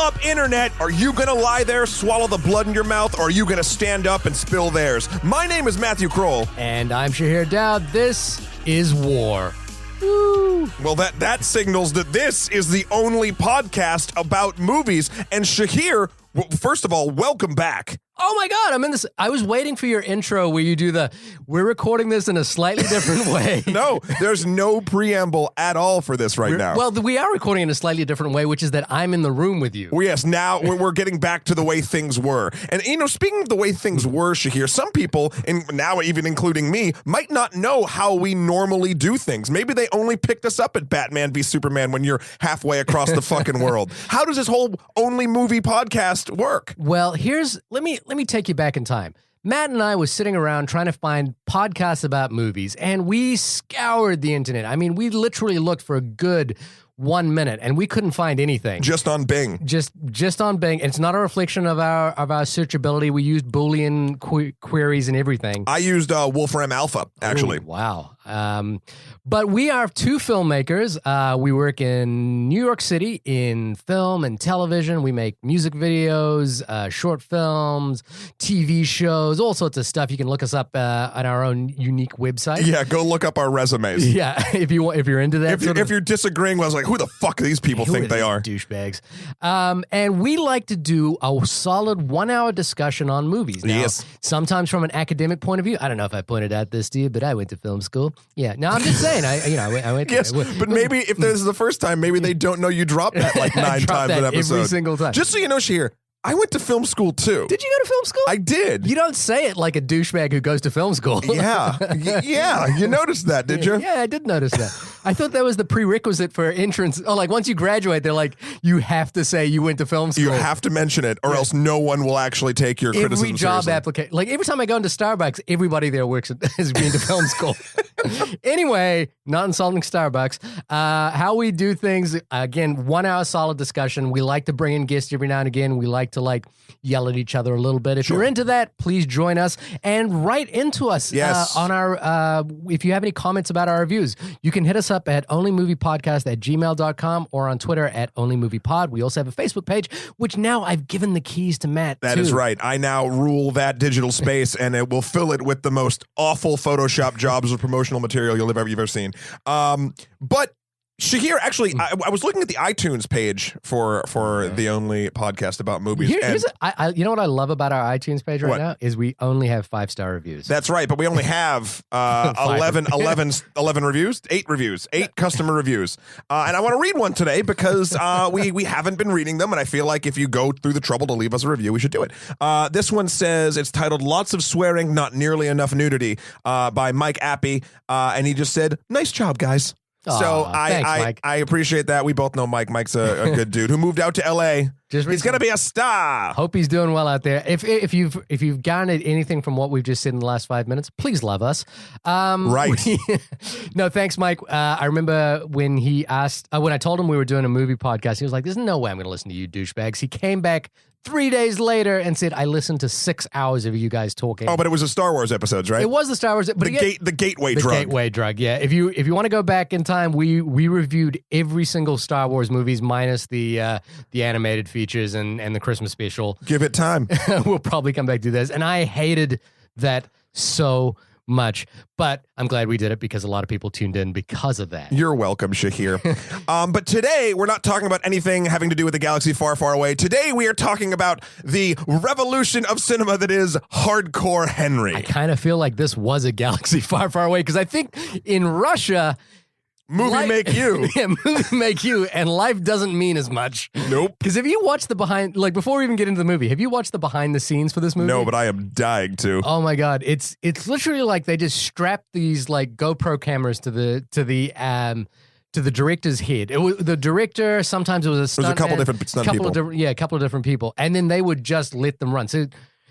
up, Internet? Are you going to lie there, swallow the blood in your mouth, or are you going to stand up and spill theirs? My name is Matthew Kroll. And I'm Shahir Dowd. This is War. Woo. Well, that signals that this is the only podcast about movies. And Shahir, well, first of all, welcome back. Oh my God, I'm in this. I was waiting for your intro where you do we're recording this in a slightly different way. No, there's no preamble at all for this now. Well, we are recording in a slightly different way, which is that I'm in the room with you. Well, yes, now we're getting back to the way things were. And, speaking of the way things were, Shahir, some people, and now even including me, might not know how we normally do things. Maybe they only picked us up at Batman v Superman when you're halfway across the fucking world. How does this whole only movie podcast work? Well, let me take you back in time. Matt and I was sitting around trying to find podcasts about movies, and we scoured the internet. I mean, we literally looked for a good 1 minute, and we couldn't find anything. Just on Bing. Just on Bing. And it's not a reflection of our searchability. We used Boolean queries and everything. I used Wolfram Alpha, actually. Ooh, wow. But we are two filmmakers. We work in New York City in film and television. We make music videos, short films, TV shows, all sorts of stuff. You can look us up on our own unique website. Yeah, go look up our resumes. Yeah, if you're into that. If you're disagreeing, I was like, who the fuck do these people think they are? Douchebags. And we like to do a solid 1 hour discussion on movies. Now, yes. Sometimes from an academic point of view. I don't know if I pointed out this to you, but I went to film school. Yeah. No, I'm just saying. I went. Yes, but maybe if this is the first time, maybe they don't know you dropped that like 9 times an episode. Every single time. Just so you know, Shahir, I went to film school too. Did you go to film school? I did. You don't say it like a douchebag who goes to film school. Yeah. Yeah. You noticed that, did you? Yeah, I did notice that. I thought that was the prerequisite for entrance. Oh, like once you graduate, they're like, you have to say you went to film school. You have to mention it, or else no one will actually take your criticism Every job seriously. application. Like every time I go into Starbucks, everybody there has been to film school. Anyway, not insulting Starbucks. How we do things, again, 1 hour solid discussion. We like to bring in guests every now and again. We like to yell at each other a little bit. If you're into that, please join us and write into us. Yes. On our, if you have any comments about our reviews, you can hit us up at onlymoviepodcast@gmail.com or on Twitter at onlymoviepod. We also have a Facebook page, which now I've given the keys to Matt. That is right. I now rule that digital space, and it will fill it with the most awful Photoshop jobs of promotional material you've ever seen. But Shahir, actually, I was looking at the iTunes page for the only podcast about movies. You know what I love about our iTunes page right now is we only have 5-star reviews. That's right, but we only have 11 reviews, 8 reviews, 8 customer reviews. And I want to read one today because we haven't been reading them, and I feel like if you go through the trouble to leave us a review, we should do it. This one says, it's titled Lots of Swearing, Not Nearly Enough Nudity by Mike Appy, and he just said, nice job, guys. So thanks, Mike. I appreciate that. We both know Mike. Mike's a good dude who moved out to L.A. He's gonna be a star. Hope he's doing well out there. If you've garnered anything from what we've just said in the last 5 minutes, please love us. Right. No, thanks, Mike. I remember when he asked when I told him we were doing a movie podcast. He was like, "There's no way I'm going to listen to you douchebags." He came back 3 days later and said, I listened to 6 hours of you guys talking. Oh, but it was a Star Wars episodes, right? It was the Star Wars. But the gateway drug. The gateway drug, yeah. If you want to go back in time, we reviewed every single Star Wars movies minus the animated features and the Christmas special. Give it time. We'll probably come back to this. And I hated that so much, but I'm glad we did it because a lot of people tuned in because of that. You're welcome, Shahir. But today we're not talking about anything having to do with a galaxy far, far away. Today we are talking about the revolution of cinema that is Hardcore Henry. I kind of feel like this was a galaxy far, far away because I think in Russia, movie make you. Yeah, movie make you, and life doesn't mean as much. Nope. Because have you watched the behind, before we even get into the movie, have you watched the behind the scenes for this movie? No, but I am dying to. Oh my God. It's literally like they just strapped these GoPro cameras to the director's head. The director, sometimes it was a stunt. There's a couple different stunt people. A couple of different people. And then they would just let them run. So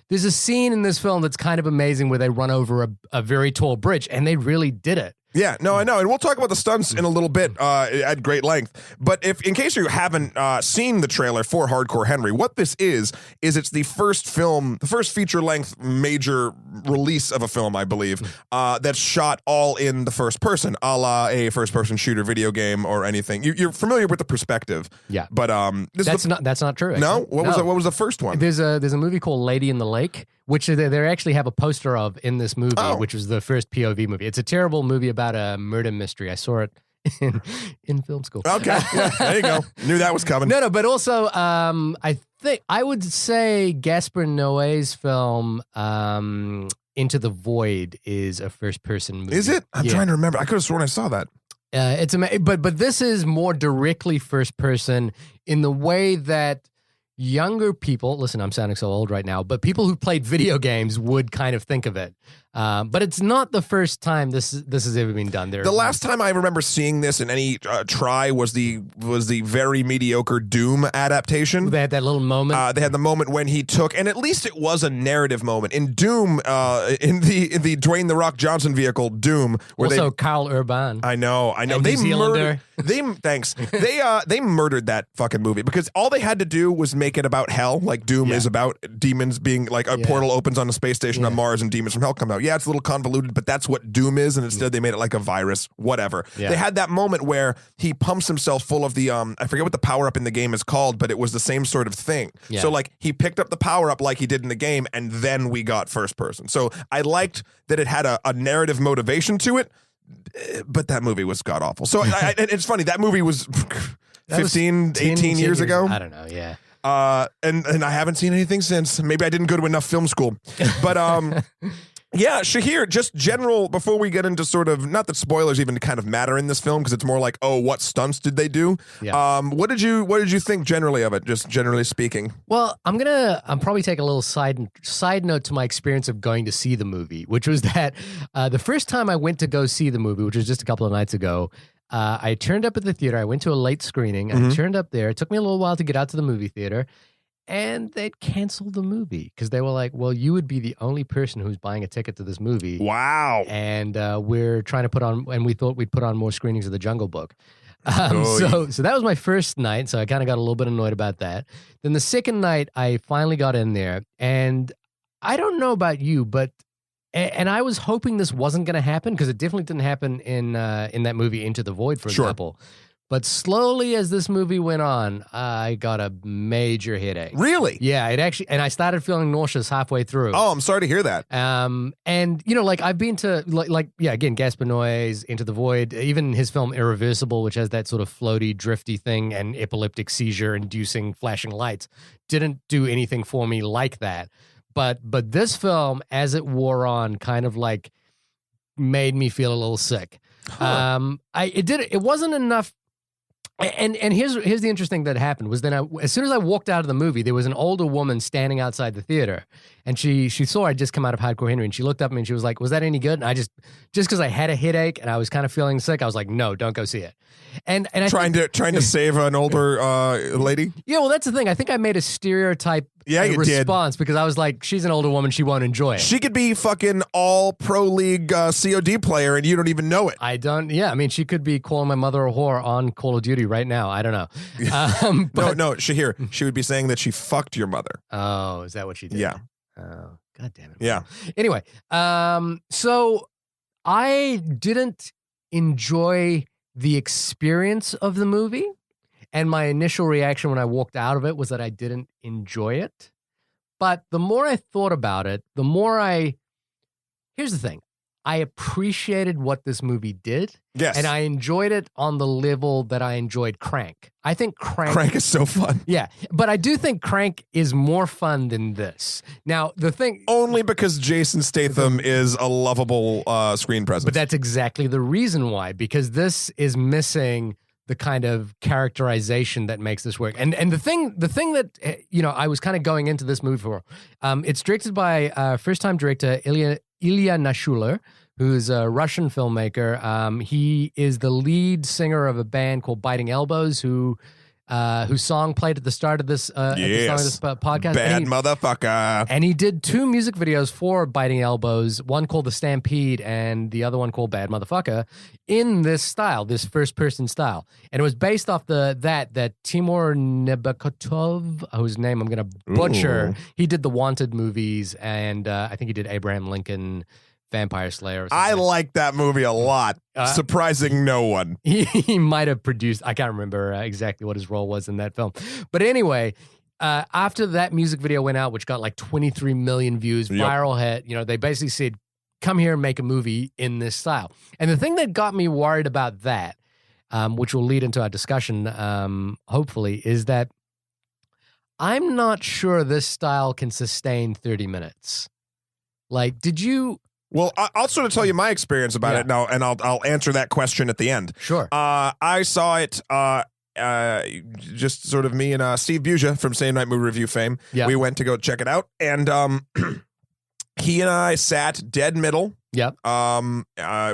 there's a scene in this film that's kind of amazing where they run over a very tall bridge, and they really did it. Yeah, no, I know, and we'll talk about the stunts in a little bit at great length. But if, in case you haven't seen the trailer for Hardcore Henry, what this is it's the first film, the first feature-length major release of a film, I believe, that's shot all in the first person, a la a first-person shooter video game or anything. You're familiar with the perspective, yeah, but that's not true. Actually. No, what was the first one? There's a movie called Lady in the Lake, which they actually have a poster of in this movie, which was the first POV movie. It's a terrible movie about a murder mystery. I saw it in film school. Okay, yeah, there you go. Knew that was coming. No, but also I think I would say Gaspar Noé's film Into the Void is a first-person movie. Is it? I'm trying to remember. I could have sworn I saw that. It's but this is more directly first-person in the way that younger people, listen, I'm sounding so old right now, but people who played video games would kind of think of it. But it's not the first time this has ever been done. The last time I remember seeing this in any try was the very mediocre Doom adaptation. They had that little moment. They had the moment when he took, and at least it was a narrative moment in Doom, in the Dwayne the Rock Johnson vehicle Doom. Where also, Carl Urban. I know. They murdered. They murdered that fucking movie because all they had to do was make it about hell. Like Doom is about demons being like a portal opens on a space station on Mars and demons from hell come out. Yeah, it's a little convoluted, but that's what Doom is, and instead they made it like a virus, whatever. Yeah. They had that moment where he pumps himself full of the, I forget what the power-up in the game is called, but it was the same sort of thing. Yeah. So, like, he picked up the power-up like he did in the game, and then we got first person. So I liked that it had a narrative motivation to it, but that movie was god-awful. So it's funny, that movie was 15, 18 years ago. I don't know, yeah. And I haven't seen anything since. Maybe I didn't go to enough film school. But yeah, Shahir, just general, before we get into sort of, not that spoilers even kind of matter in this film, because it's more like, oh, what stunts did they do? Yeah. What did you think generally of it, just generally speaking? Well, I'm probably take a little side note to my experience of going to see the movie, which was that the first time I went to go see the movie, which was just a couple of nights ago, I turned up at the theater. I went to a late screening. I turned up there. It took me a little while to get out to the movie theater. And they'd canceled the movie because they were like, well, you would be the only person who's buying a ticket to this movie. Wow. And we're trying to put on, and we thought we'd put on more screenings of The Jungle Book. So that was my first night. So I kind of got a little bit annoyed about that. Then the second night, I finally got in there. And I don't know about you, but and I was hoping this wasn't going to happen because it definitely didn't happen in that movie Into the Void, for example. But slowly as this movie went on, I got a major headache. Really? Yeah, it actually, and I started feeling nauseous halfway through. Oh, I'm sorry to hear that. And you know, like I've been to again, Gaspar Noé's Into the Void, even his film Irreversible, which has that sort of floaty, drifty thing and epileptic seizure-inducing flashing lights, didn't do anything for me like that. But this film, as it wore on, kind of like made me feel a little sick. Huh. It wasn't enough. And here's the interesting thing that happened was then as soon as I walked out of the movie, there was an older woman standing outside the theater, and she saw I'd just come out of Hardcore Henry, and she looked up at me and she was like, "Was that any good?" And I just because I had a headache and I was kind of feeling sick, I was like, "No, don't go see it." And I trying to save an older lady. Yeah, well, that's the thing. I think I made a stereotype response because I was like, "She's an older woman; she won't enjoy it." She could be fucking all pro league COD player, and you don't even know it. I don't. Yeah, I mean, she could be calling my mother a whore on Call of Duty right now. I don't know. No, Shahir, she would be saying that she fucked your mother. Oh, is that what she did? Yeah. Oh, God damn it. Yeah. Anyway, so I didn't enjoy the experience of the movie, and my initial reaction when I walked out of it was that I didn't enjoy it. But the more I thought about it, the more here's the thing. I appreciated what this movie did. Yes. And I enjoyed it on the level that I enjoyed Crank. I think Crank is so fun. Yeah. But I do think Crank is more fun than this. Now, the thing... Only because Jason Statham is a lovable screen presence. But that's exactly the reason why. Because this is missing the kind of characterization that makes this work. And the thing that, I was kind of going into this movie for, it's directed by first-time director Ilya Naishuller, who's a Russian filmmaker. He is the lead singer of a band called Biting Elbows, who whose song played at the start of this, at the start of this podcast. Bad motherfucker. And he did 2 music videos for Biting Elbows, one called The Stampede and the other one called Bad Motherfucker, in this style, this first-person style. And it was based off that Timur Nebekotov, whose name I'm going to butcher. He did the Wanted movies, and I think he did Abraham Lincoln, Vampire Slayer. I like that movie a lot. Surprising no one. He might have produced, I can't remember exactly what his role was in that film. But anyway, after that music video went out, which got like 23 million views, viral hit, they basically said, come here and make a movie in this style. And the thing that got me worried about that, which will lead into our discussion, hopefully, is that I'm not sure this style can sustain 30 minutes. Like, did you... Well, I'll sort of tell you my experience about it now, and I'll answer that question at the end. Sure. I saw it, just sort of me and Steve Buja from Same Night Movie Review fame. Yeah. We went to go check it out, and he and I sat dead middle. Yep.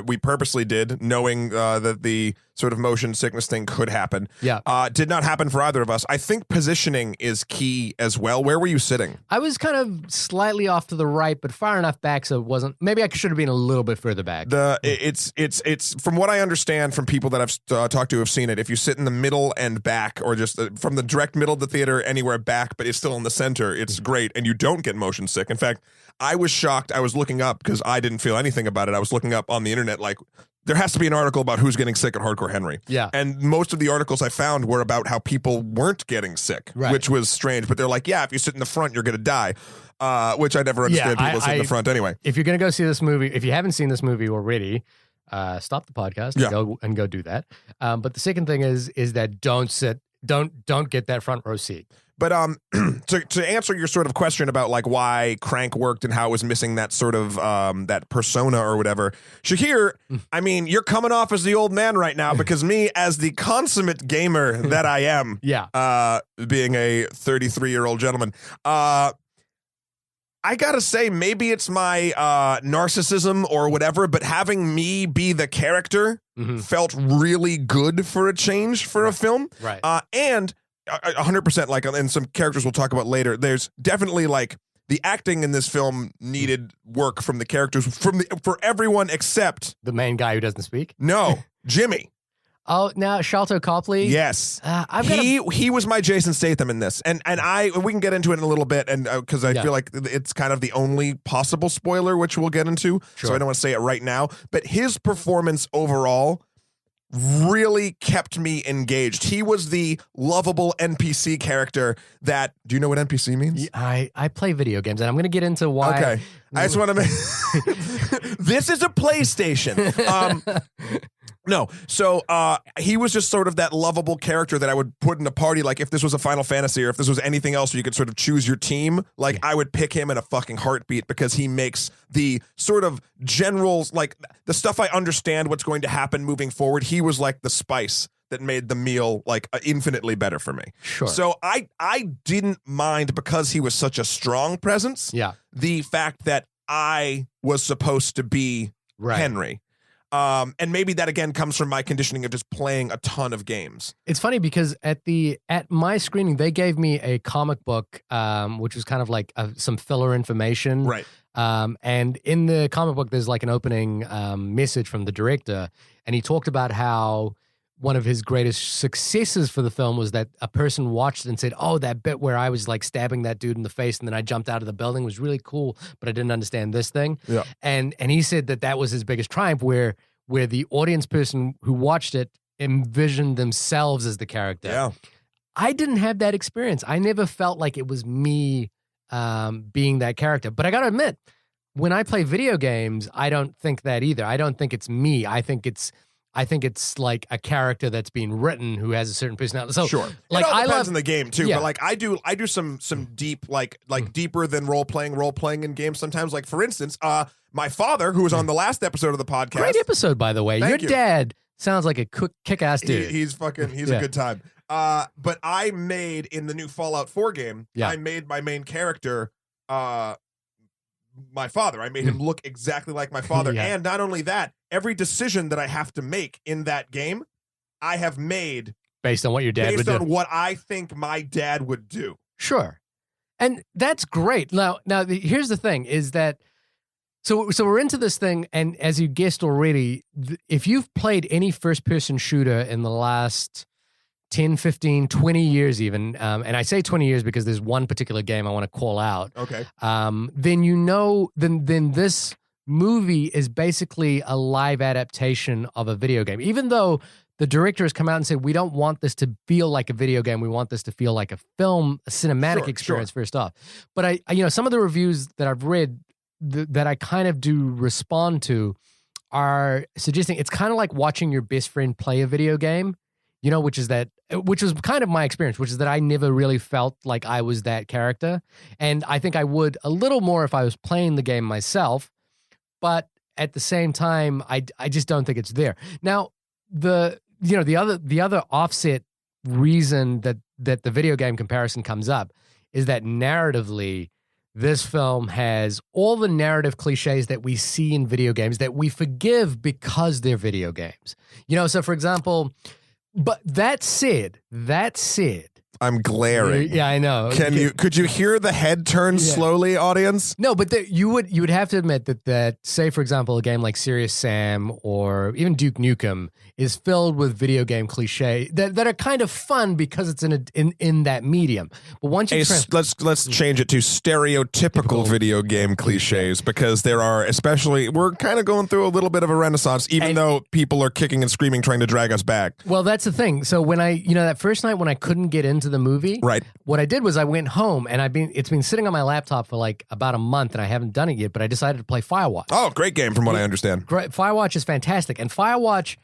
We purposely did, knowing that the sort of motion sickness thing could happen. Yeah. Did not happen for either of us. I think positioning is key as well. Where were you sitting? I was kind of slightly off to the right, but far enough back so it wasn't. Maybe I should have been a little bit further back. It's from what I understand from people that I've talked to who have seen it. If you sit in the middle and back, or just from the direct middle of the theater anywhere back, but it's still in the center, it's great, and you don't get motion sick. In fact, I was shocked. I was looking up because I didn't feel anything about it. I was looking up on the internet, like, there has to be an article about who's getting sick at Hardcore Henry. Yeah. And most of the articles I found were about how people weren't getting sick, which was strange. But they're like, yeah, if you sit in the front, you're going to die, which I never understood. People sit in the front anyway. If you're going to go see this movie, if you haven't seen this movie already, stop the podcast and go do that. But the second thing is that don't get that front row seat. But to answer your sort of question about like why Crank worked and how it was missing that sort of that persona or whatever, Shahir, I mean, you're coming off as the old man right now, because me, as the consummate gamer that I am, being a 33-year-old gentleman, I gotta say, maybe it's my narcissism or whatever, but having me be the character felt really good for a change for a film. Right. And 100%, like, and some characters we'll talk about later, there's definitely like the acting in this film needed work from the characters, for everyone except the main guy who doesn't speak. No, Jimmy. Oh, now Sharlto Copley. Yes, he was my Jason Statham in this, and we can get into it in a little bit, and because I feel like it's kind of the only possible spoiler, which we'll get into, so I don't want to say it right now. But his performance overall really kept me engaged. He was the lovable NPC character that... Do you know what NPC means? I play video games, and I'm going to get into why. Okay. I just want to make... This is a PlayStation. No. So he was just sort of that lovable character that I would put in a party. Like, if this was a Final Fantasy, or if this was anything else where you could sort of choose your team, like, I would pick him in a fucking heartbeat, because he makes the sort of generals, like, the stuff I understand what's going to happen moving forward. He was like the spice that made the meal like infinitely better for me. Sure. So I didn't mind, because he was such a strong presence. Yeah. The fact that I was supposed to be Henry. And maybe that again comes from my conditioning of just playing a ton of games. It's funny because at my screening, they gave me a comic book, which was kind of like some filler information. Right. And in the comic book, there's like an opening message from the director, and he talked about how one of his greatest successes for the film was that a person watched it and said, oh, that bit where I was like stabbing that dude in the face and then I jumped out of the building was really cool, but I didn't understand this thing. Yeah. And he said that was his biggest triumph, where the audience person who watched it envisioned themselves as the character. Yeah. I didn't have that experience. I never felt like it was me being that character. But I got to admit, when I play video games, I don't think that either. I don't think it's me. I think it's like a character that's being written who has a certain personality. So sure, like, it all I depends love on the game too. But like I do some deep like deeper than role playing in games sometimes. Like, for instance, my father, who was on the last episode of the podcast, great episode by the way. Thank you. Dad sounds like a kick-ass dude. He's a good time. But I made in the new Fallout 4 game, I made my main character my father. I made him look exactly like my father. And not only that, every decision that I have to make in that game, I have made based on what your dad would based do. on what I think my dad would do. Sure. And that's great. Now, here's the thing is that, so we're into this thing, and as you guessed already, if you've played any first-person shooter in the last 10, 15, 20 years even, and I say 20 years because there's one particular game I want to call out, Okay. then you know, then this movie is basically a live adaptation of a video game. Even though the director has come out and said, we don't want this to feel like a video game, we want this to feel like a film, a cinematic experience first off. But I some of the reviews that I've read that I kind of do respond to are suggesting it's kind of like watching your best friend play a video game, which was kind of my experience, which is that I never really felt like I was that character. And I think I would a little more if I was playing the game myself, but at the same time, I just don't think it's there. Now, the other offset reason that the video game comparison comes up is that narratively, this film has all the narrative cliches that we see in video games that we forgive because they're video games. So for example, but that said, I'm glaring. Yeah, I know. Could you hear the head turn slowly, audience? No, but you would have to admit that say, for example, a game like Serious Sam or even Duke Nukem is filled with video game cliche that are kind of fun because it's in that medium. But once you let's change it to stereotypical video game cliches, because there are, especially, we're kind of going through a little bit of a renaissance, even though people are kicking and screaming trying to drag us back. Well, that's the thing. So when that first night when I couldn't get into the movie, right, what I did was I went home, and it's been sitting on my laptop for like about a month, and I haven't done it yet, but I decided to play Firewatch. Oh, great game from what I understand. Great. Firewatch is fantastic, and Firewatch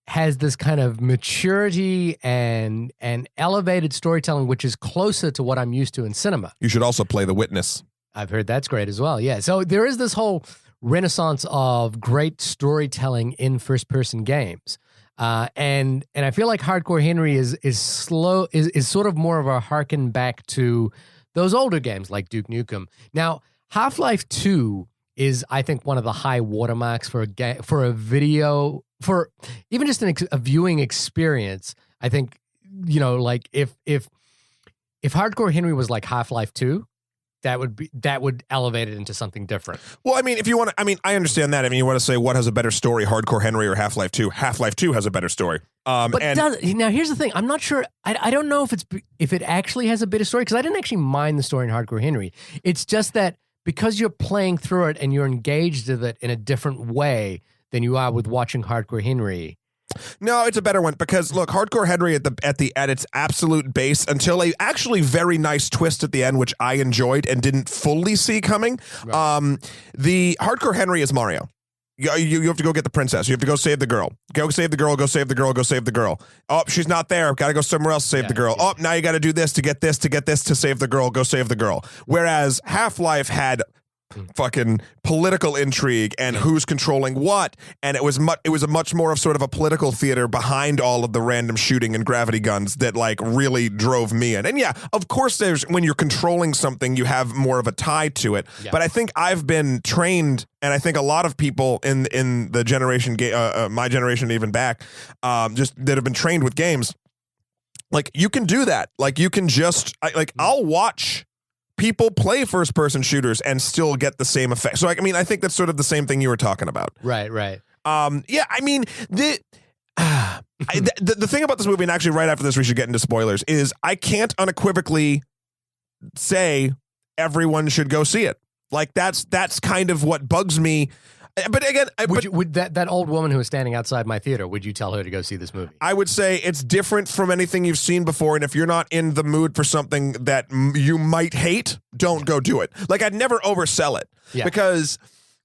has this kind of maturity and elevated storytelling, which is closer to what I'm used to in cinema. You should also play The Witness. I've heard that's great as well. Yeah. So there is this whole renaissance of great storytelling in first-person games. And I feel like Hardcore Henry is sort of more of a harken back to those older games like Duke Nukem. Now, Half-Life 2 is, I think, one of the high watermarks for a video, for even just a viewing experience. I think, like if Hardcore Henry was like Half-Life 2, that would elevate it into something different. Well, I mean, if you want to, I understand that. I mean, you want to say what has a better story, Hardcore Henry or Half-Life 2? Half-Life 2 has a better story. Now here's the thing. I'm not sure. I don't know if it actually has a better story, because I didn't actually mind the story in Hardcore Henry. It's just that because you're playing through it and you're engaged with it in a different way than you are with watching Hardcore Henry. No, it's a better one, because look, Hardcore Henry at its absolute base, until a actually very nice twist at the end, which I enjoyed and didn't fully see coming. Right. The Hardcore Henry is Mario. You have to go get the princess. You have to go save the girl. Go save the girl. Go save the girl. Go save the girl. Oh, she's not there. Got to go somewhere else to save the girl. Yeah. Oh, now you got to do this to get this to save the girl. Go save the girl. Whereas Half-Life had fucking political intrigue and who's controlling what, and it was a much more of sort of a political theater behind all of the random shooting and gravity guns that like really drove me in. And yeah, of course, when you're controlling something, you have more of a tie to it. Yeah. But I think I've been trained, and I think a lot of people in the generation, my generation, even back, just that have been trained with games, like you can do that. Like you can just I'll watch people play first-person shooters and still get the same effect. So, I think that's sort of the same thing you were talking about. Right. Yeah, I mean, the thing about this movie, and actually right after this we should get into spoilers, is I can't unequivocally say everyone should go see it. Like, that's kind of what bugs me. But again, would that old woman who was standing outside my theater, would you tell her to go see this movie? I would say it's different from anything you've seen before, and if you're not in the mood for something that you might hate, don't go do it. Like, I'd never oversell it, because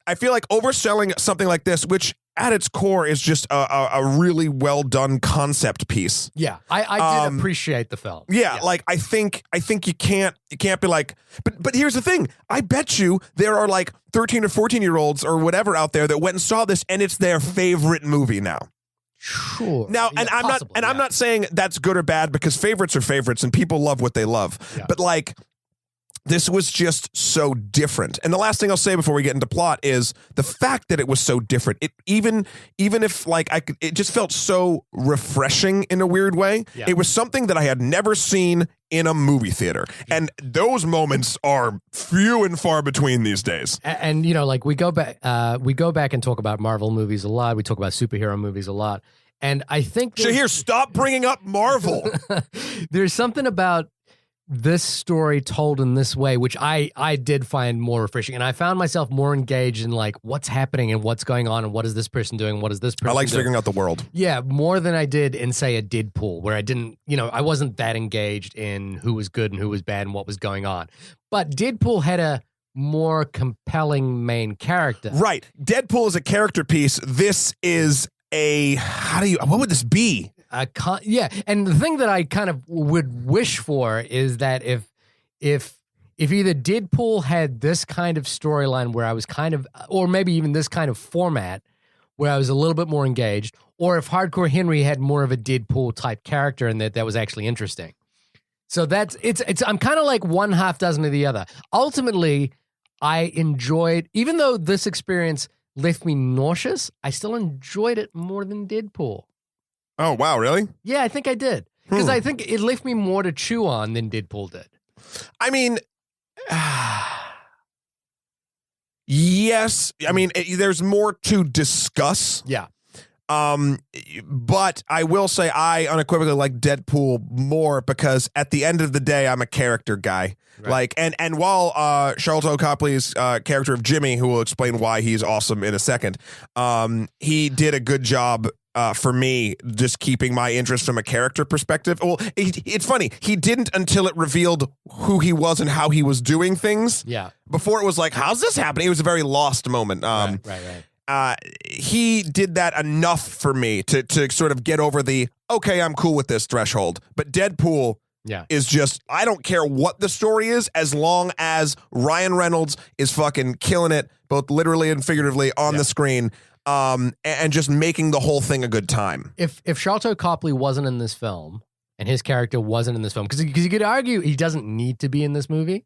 I feel like overselling something like this, which at its core is just a really well done concept piece. Yeah, I did appreciate the film. Yeah, like I think you can't be like, but here's the thing. I bet you there are like 13 or 14-year-olds or whatever out there that went and saw this, and it's their favorite movie now. Sure. Now, and I'm not saying that's good or bad, because favorites are favorites and people love what they love. Yeah. But like, this was just so different. And the last thing I'll say before we get into plot is the fact that it was so different. It even if like it just felt so refreshing in a weird way. Yeah. It was something that I had never seen in a movie theater. And those moments are few and far between these days. And you know, like we go back and talk about Marvel movies a lot. We talk about superhero movies a lot. And I think Shahir, stop bringing up Marvel. There's something about this story told in this way, which I did find more refreshing. And I found myself more engaged in like what's happening and what's going on and what is this person doing? What is this person I like doing? figuring out the world. Yeah, more than I did in, say, a Deadpool, where I didn't, you know, I wasn't that engaged in who was good and who was bad and what was going on. But Deadpool had a more compelling main character. Right. Deadpool is a character piece. This is what would this be? Yeah, and the thing that I kind of would wish for is that if either Deadpool had this kind of storyline where I was kind of, or maybe even this kind of format where I was a little bit more engaged, or if Hardcore Henry had more of a Deadpool type character and that was actually interesting. So I'm kind of like one half dozen of the other. Ultimately, I enjoyed, even though this experience left me nauseous, I still enjoyed it more than Deadpool. Oh, wow, really? Yeah, I think I did. Because I think it left me more to chew on than Deadpool did. I mean, yes. I mean, there's more to discuss. Yeah. But I will say I unequivocally like Deadpool more because at the end of the day, I'm a character guy. Right. Like, and while Sharlto Copley's character of Jimmy, who will explain why he's awesome in a second, he did a good job for me, just keeping my interest from a character perspective. Well, it's funny. He didn't until it revealed who he was and how he was doing things. Yeah. Before it was like, how's this happening? It was a very lost moment. Right. He did that enough for me to sort of get over the, okay, I'm cool with this threshold. But Deadpool is just, I don't care what the story is, as long as Ryan Reynolds is fucking killing it, both literally and figuratively on the screen. And just making the whole thing a good time. If Sharlto Copley wasn't in this film and his character wasn't in this film, because you could argue he doesn't need to be in this movie.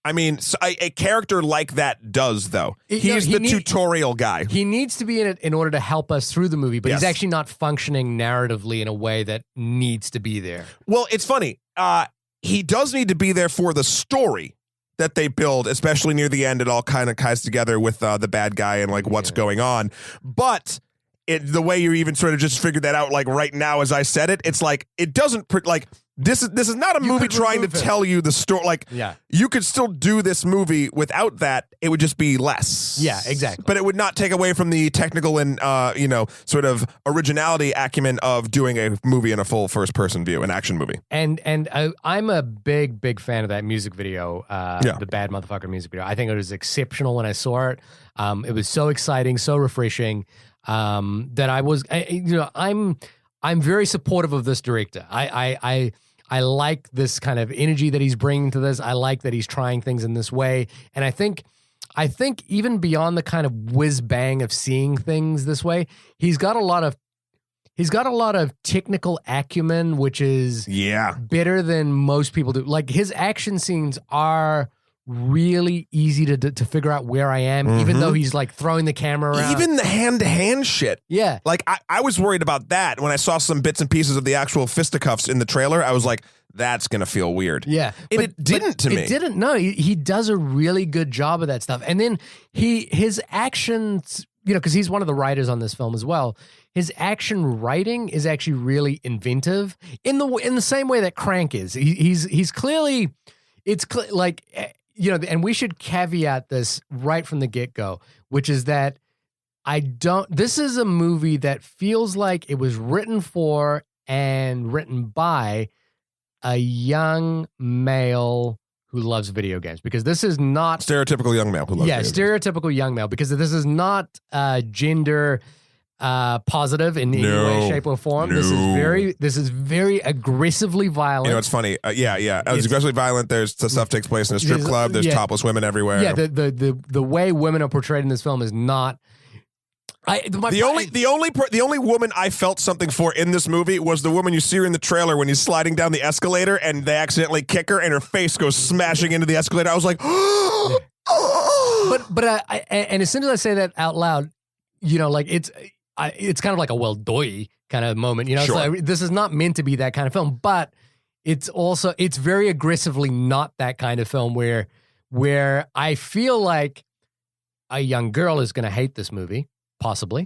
I mean, a character like that does, though. He's the tutorial guy. He needs to be in it in order to help us through the movie, but he's actually not functioning narratively in a way that needs to be there. Well, it's funny. He does need to be there for the story that they build, especially near the end. It all kind of ties together with the bad guy and like what's going on. But the way you even sort of just figured that out, like right now as I said it, it's like it doesn't like this is not a movie trying to tell you the story. Like you could still do this movie without that. It would just be less. Yeah, exactly. But it would not take away from the technical and sort of originality acumen of doing a movie in a full first person view, an action movie. And I'm a big fan of that music video, the Bad Motherfucker music video. I think it was exceptional when I saw it. It was so exciting, so refreshing. That I was, I'm very supportive of this director. I like this kind of energy that he's bringing to this. I like that he's trying things in this way. And I think even beyond the kind of whiz bang of seeing things this way, he's got a lot of technical acumen, which is better than most people do. Like his action scenes are really easy to figure out where I am, even though he's like throwing the camera around. Even the hand-to-hand shit. Yeah. Like I was worried about that when I saw some bits and pieces of the actual fisticuffs in the trailer. I was like, that's going to feel weird. Yeah. And it didn't to me. It didn't. No, he does a really good job of that stuff. And then his actions, because he's one of the writers on this film as well, his action writing is actually really inventive in the same way that Crank is. He's clearly, and we should caveat this right from the get-go, which is that this is a movie that feels like it was written for and written by a young male who loves video games, because this is not stereotypical young male who loves video games. Stereotypical young male, because this is not gender positive in any way, shape, or form. This is very aggressively violent. It's funny. It's aggressively violent. The stuff takes place in a strip club. There's topless women everywhere. Yeah, the way women are portrayed in this film is not The only woman I felt something for in this movie was the woman you see her in the trailer when he's sliding down the escalator and they accidentally kick her and her face goes smashing into the escalator. I was like, and as soon as I say that out loud, like it's kind of like a well doy kind of moment. Sure. So this is not meant to be that kind of film, but it's very aggressively not that kind of film where I feel like a young girl is going to hate this movie. Possibly.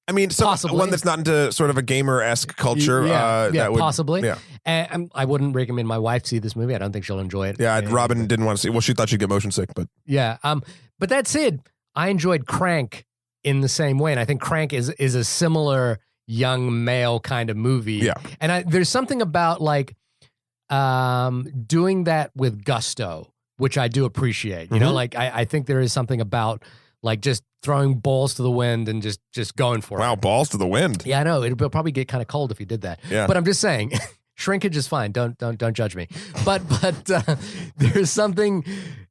I mean, one that's not into sort of a gamer-esque culture. That would, possibly. Yeah. And I wouldn't recommend my wife see this movie. I don't think she'll enjoy it. Yeah, Robin didn't want to see. Well, she thought she'd get motion sick, but yeah. But that said, I enjoyed Crank in the same way, and I think Crank is a similar young male kind of movie. Yeah. And there's something about like doing that with gusto, which I do appreciate. You know, like I think there is something about like just throwing balls to the wind and just going for it. Wow, balls to the wind. Yeah, I know. It'll probably get kind of cold if you did that. Yeah. But I'm just saying, shrinkage is fine. Don't judge me. But there's something,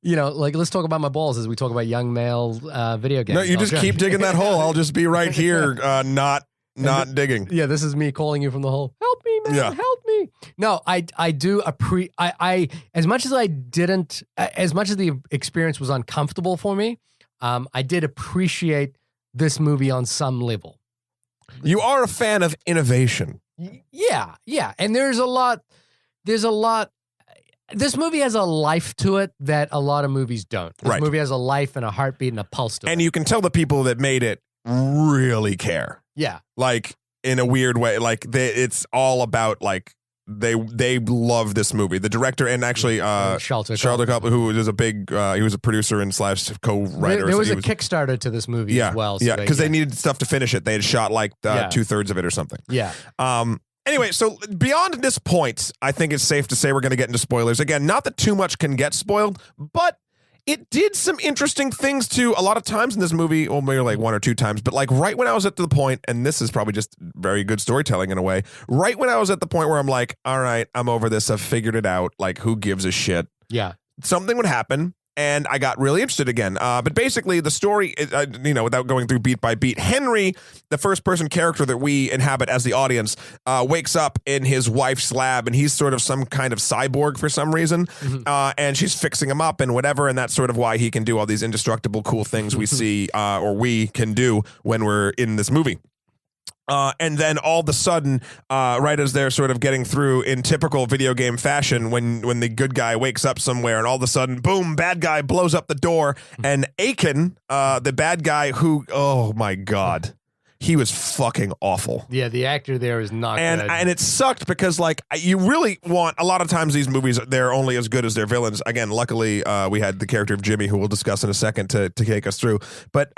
like let's talk about my balls as we talk about young male video games. No, you just keep digging that hole. I'll just be right here, not digging. Yeah, this is me calling you from the hole. Help me, man. Yeah. Help me. No, I do I as much as the experience was uncomfortable for me, I did appreciate this movie on some level. You are a fan of innovation. Yeah. And there's a lot, this movie has a life to it that a lot of movies don't. This movie has a life and a heartbeat and a pulse to it. And you can tell the people that made it really care. Yeah. Like in a weird way, like it's all about like, they love this movie. The director and actually Charlton Copley, who is a big he was a producer and / co-writer. There was a Kickstarter to this movie as well. So because they needed stuff to finish it. They had shot like 2/3 of it or something. Yeah. Anyway, so beyond this point, I think it's safe to say we're going to get into spoilers. Again, not that too much can get spoiled, but it did some interesting things too. A lot of times in this movie, well, maybe like 1 or 2 times, but like right when I was at the point, and this is probably just very good storytelling in a way, right when I was at the point where I'm like, all right, I'm over this. I've figured it out. Like, who gives a shit? Yeah. Something would happen. And I got really interested again. But basically, the story, without going through beat by beat, Henry, the first-person character that we inhabit as the audience, wakes up in his wife's lab, and he's sort of some kind of cyborg for some reason. And she's fixing him up and whatever, and that's sort of why he can do all these indestructible, cool things we see, or we can do when we're in this movie. And then all of a sudden, right as they're sort of getting through in typical video game fashion, when the good guy wakes up somewhere and all of a sudden, boom, bad guy blows up the door. And Aiken, the bad guy who, oh my God, he was fucking awful. Yeah, the actor there is not good. And it sucked because, like, you really want, a lot of times these movies, they're only as good as their villains. Again, luckily, we had the character of Jimmy, who we'll discuss in a second, to take us through. But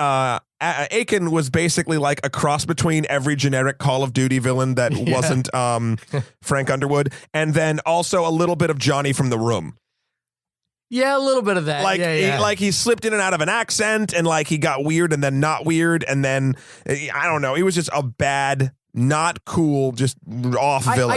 Aiken was basically like a cross between every generic Call of Duty villain that wasn't Frank Underwood, and then also a little bit of Johnny from The Room. Yeah, a little bit of that. Like he slipped in and out of an accent, and like he got weird and then not weird, and then I don't know. He was just a bad, not cool, just off villain.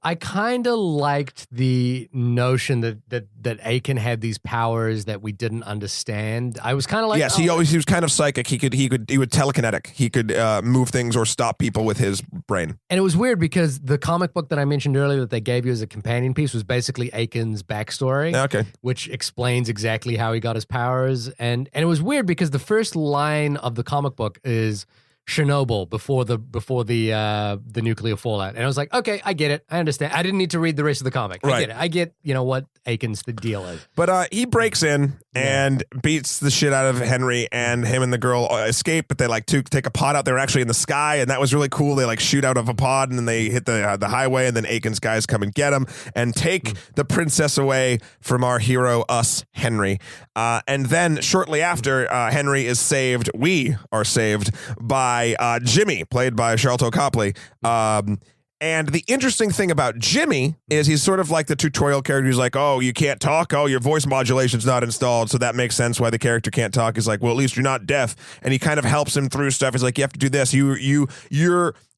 I kind of liked the notion that Aiken had these powers that we didn't understand. I was kind of like, yes, he was kind of psychic. He would telekinetic. He could move things or stop people with his brain. And it was weird because the comic book that I mentioned earlier that they gave you as a companion piece was basically Aiken's backstory. Okay, which explains exactly how he got his powers, and it was weird because the first line of the comic book is Chernobyl before the nuclear fallout, and I was like, okay, I get it, I understand. I didn't need to read the rest of the comic. I get it. I get what Aiken's the deal is. But he breaks in and beats the shit out of Henry, and him and the girl escape. But they like to take a pod out. They're actually in the sky, and that was really cool. They like shoot out of a pod, and then they hit the highway, and then Aiken's guys come and get him and take the princess away from our hero, Henry. And then shortly after, Henry is saved. We are saved by Jimmy, played by Charlton Copley. And the interesting thing about Jimmy is he's sort of like the tutorial character who's like, oh, you can't talk? Oh, your voice modulation's not installed, so that makes sense why the character can't talk. He's like, well, at least you're not deaf. And he kind of helps him through stuff. He's like, you have to do this. You're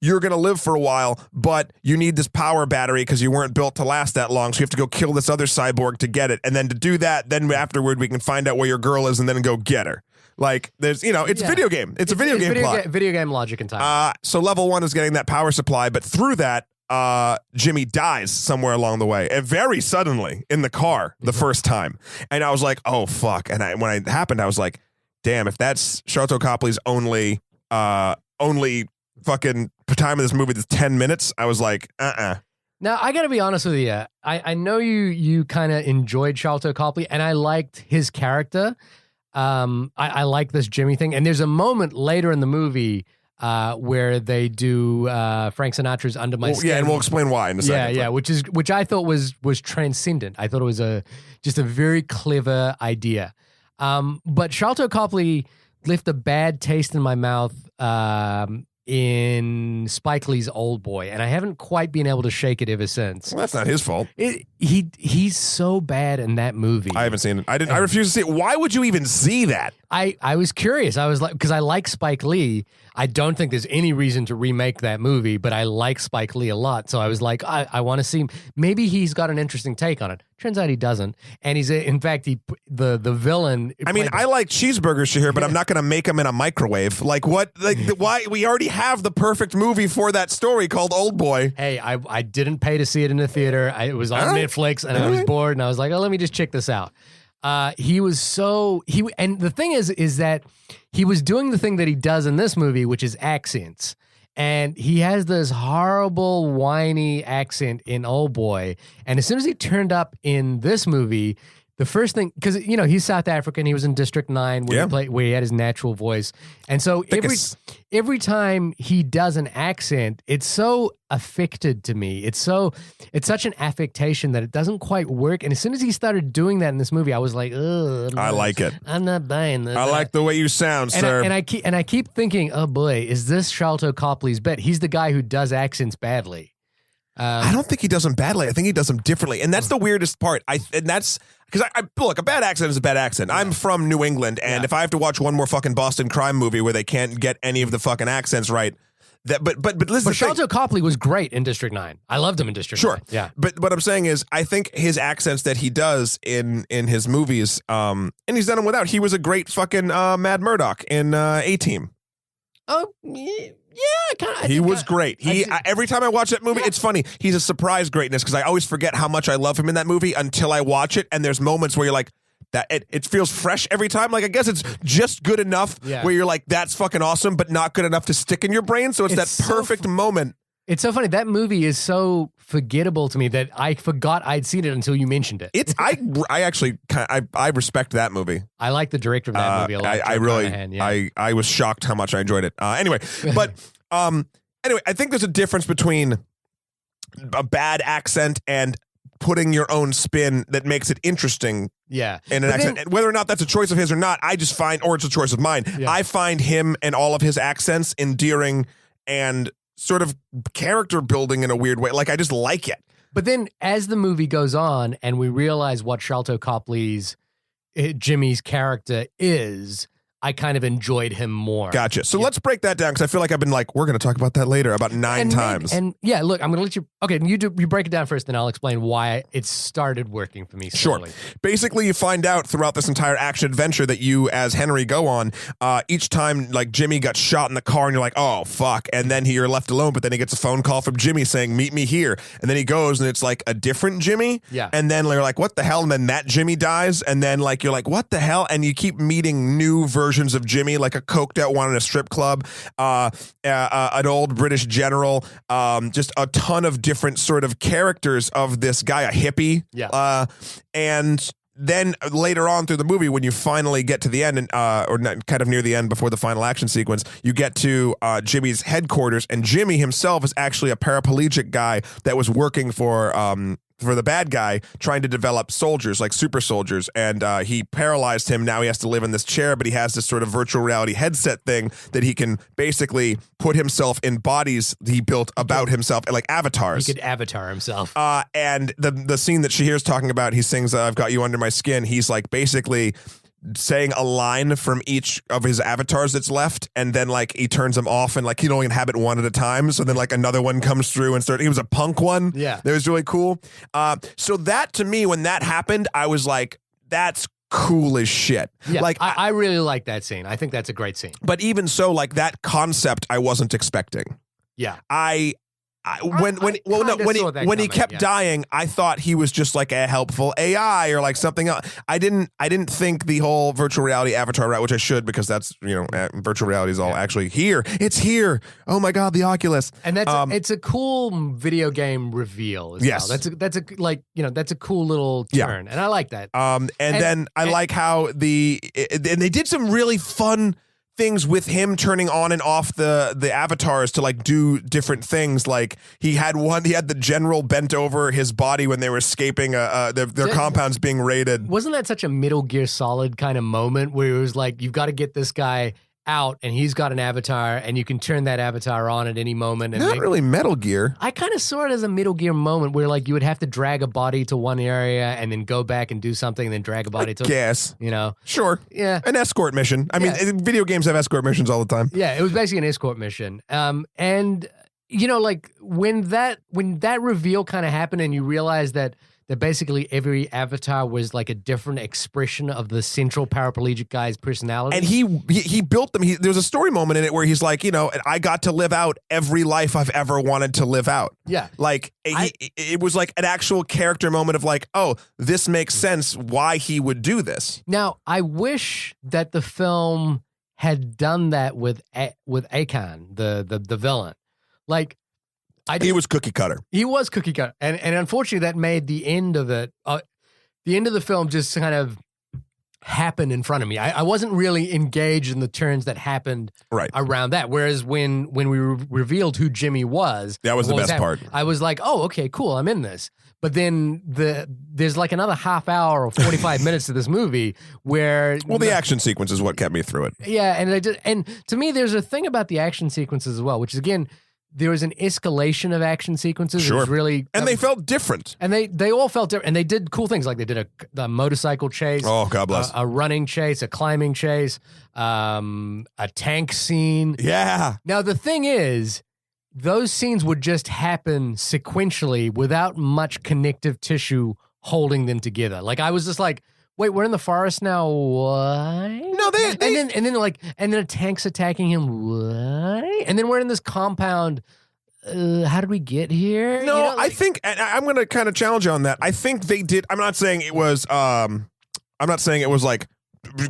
going to live for a while, but you need this power battery because you weren't built to last that long, so you have to go kill this other cyborg to get it. And then to do that, then afterward, we can find out where your girl is and then go get her. Like there's, it's a video game. It's a video game plot. Video game logic and time. So level 1 is getting that power supply, but through that, Jimmy dies somewhere along the way, and very suddenly in the car the first time. And I was like, oh fuck. And when it happened, I was like, damn, if that's Sharlto Copley's only fucking time of this movie is 10 minutes, I was like, Now, I got to be honest with you. I know you kind of enjoyed Sharlto Copley, and I liked his character. I like this Jimmy thing. And there's a moment later in the movie where they do Frank Sinatra's Under My Skin. Yeah, and we'll explain why in a second. Yeah, which I thought was transcendent. I thought it was just a very clever idea. But Sharlto Copley left a bad taste in my mouth in Spike Lee's Old Boy, and I haven't quite been able to shake it ever since. Well, that's not his fault. He's so bad in that movie. I haven't seen it. I refuse to see it. Why would you even see that? I was curious. I was like, because I like Spike Lee. I don't think there's any reason to remake that movie, but I like Spike Lee a lot. So I was like, I want to see. Maybe he's got an interesting take on it. Turns out he doesn't. And in fact, the villain. I mean, I like cheeseburgers, Shahir, but I'm not going to make them in a microwave. Like what? Like why? We already have the perfect movie for that story called Old Boy. Hey, I didn't pay to see it in the theater. It was on Netflix, and I was bored, and I was like, oh, let me just check this out. And the thing is that he was doing the thing that he does in this movie, which is accents. And he has this horrible, whiny accent in Old Boy. And as soon as he turned up in this movie, the first thing, because he's South African, he was in District 9 where he had his natural voice, and so every time he does an accent, it's so affected to me. It's such an affectation that it doesn't quite work. And as soon as he started doing that in this movie, I was like, ugh, I like it. I'm not buying this. I like the way you sound, sir. And I keep thinking, oh boy, is this Sharlto Copley's bit? He's the guy who does accents badly. I don't think he does them badly. I think he does them differently, and that's the weirdest part. Because look, a bad accent is a bad accent. I'm from New England, and if I have to watch one more fucking Boston crime movie where they can't get any of the fucking accents right, but listen. But Sharlto Copley was great in District 9. I loved him in District 9. Sure, yeah. But what I'm saying is, I think his accents that he does in his movies, and he's done them without. He was a great fucking Mad Murdock in A-Team. Oh. Yeah, he was great. Every time I watch that movie, it's funny. He's a surprise greatness because I always forget how much I love him in that movie until I watch it. And there's moments where you're like, that it feels fresh every time. Like I guess it's just good enough where you're like, that's fucking awesome, but not good enough to stick in your brain. So it's that perfect moment. It's so funny. That movie is so forgettable to me that I forgot I'd seen it until you mentioned it. I actually I respect that movie. I like the director of that movie a lot. I was shocked how much I enjoyed it. Anyway, I think there's a difference between a bad accent and putting your own spin that makes it interesting. Yeah. In an accent. Whether or not that's a choice of his or not, I just find, or it's a choice of mine. Yeah. I find him and all of his accents endearing and sort of character building in a weird way. Like, I just like it. But then as the movie goes on and we realize what Sharlto Copley's Jimmy's character is, I kind of enjoyed him more. Gotcha. So let's break that down because I feel like I've been like, we're going to talk about that later about 9 times. Look, I'm going to let you. Okay, you break it down first, then I'll explain why it started working for me slowly. Sure. Basically, you find out throughout this entire action adventure that you, as Henry, go on. Each time, like Jimmy got shot in the car, and you're like, oh fuck, and then you're left alone. But then he gets a phone call from Jimmy saying, meet me here, and then he goes, and it's like a different Jimmy. Yeah. And then you're like, what the hell? And then that Jimmy dies, and then like you're like, what the hell? And you keep meeting new versions of Jimmy, like a coked out one in a strip club, an old British general, just a ton of different sort of characters of this guy, a hippie. Yeah. And then later on through the movie, when you finally get to the end, and or not, kind of near the end before the final action sequence, you get to Jimmy's headquarters, and Jimmy himself is actually a paraplegic guy that was working for the bad guy, trying to develop soldiers, like super soldiers, and he paralyzed him. Now he has to live in this chair, but he has this sort of virtual reality headset thing that he can basically put himself in bodies he built about himself, like avatars. He could avatar himself. And the scene that Shahir's talking about, he sings, I've got you under my skin. He's like basically saying a line from each of his avatars that's left, and then like he turns them off, and like he'd only inhabit one at a time, so then like another one comes through and he was a punk one. Yeah, that was really cool. So that, to me, when that happened, I was like, that's cool as shit. Yeah, Like I really like that scene. I think that's a great scene. but even so, like that concept I wasn't expecting. Yeah. When he kept dying, I thought he was just like a helpful AI or like something else. I didn't think the whole virtual reality avatar route, which I should, because that's, virtual reality is all actually here. It's here. Oh my God, the Oculus. And that's it's a cool video game reveal. Yes. Well. That's a cool little turn, and I like that. And then I like how and they did some really fun things with him turning on and off the avatars to like do different things. Like he had the general bent over his body when they were escaping their compounds being raided. Wasn't that such a Metal Gear Solid kind of moment where it was like, you've got to get this guy out and he's got an avatar and you can turn that avatar on at any moment. And Not really Metal Gear. I kind of saw it as a Metal Gear moment where like you would have to drag a body to one area and then go back and do something and then drag a body to... Yes. Sure. Yeah. An escort mission. I mean, video games have escort missions all the time. Yeah, it was basically an escort mission. And, like when that reveal kind of happened and you realize that basically every avatar was like a different expression of the central paraplegic guy's personality. And he built them. There's a story moment in it where he's like, I got to live out every life I've ever wanted to live out. Yeah. Like it was like an actual character moment of like, oh, this makes sense why he would do this. Now, I wish that the film had done that with Akon, the villain. Like, he was cookie cutter. He was cookie cutter. And unfortunately, that made the end of it, the end of the film just kind of happen in front of me. I wasn't really engaged in the turns that happened around that. Whereas when we revealed who Jimmy was. That was the best part. I was like, oh, okay, cool, I'm in this. But then there's like another half hour or 45 minutes to this movie where... Well, the action sequence is what kept me through it. Yeah, and to me, there's a thing about the action sequences as well, which is, again... There was an escalation of action sequences. Sure. It was really... And they felt different. And they all felt different. And they did cool things. Like they did a motorcycle chase. Oh, God bless. A running chase, a climbing chase, a tank scene. Yeah. Now, the thing is, those scenes would just happen sequentially without much connective tissue holding them together. Like, I was just like... Wait, we're in the forest now. What? No, and then a tank's attacking him. What? And then we're in this compound. How did we get here? No, I think, and I'm going to kind of challenge you on that. I think they did. I'm not saying it was. I'm not saying it was like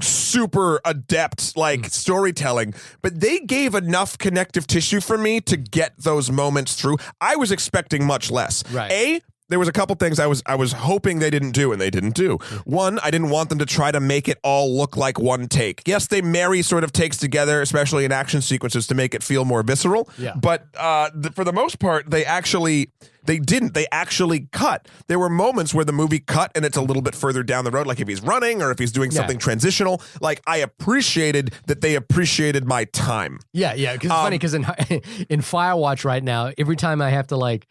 super adept like storytelling, but they gave enough connective tissue for me to get those moments through. I was expecting much less. Right. There was a couple things I was hoping they didn't do, and they didn't do. One, I didn't want them to try to make it all look like one take. Yes, they marry sort of takes together, especially in action sequences, to make it feel more visceral. Yeah. But for the most part, they didn't. They actually cut. There were moments where the movie cut and it's a little bit further down the road, like if he's running or if he's doing something transitional. Like, I appreciated that they appreciated my time. Yeah, yeah. Because it's funny because in Firewatch right now, every time I have to like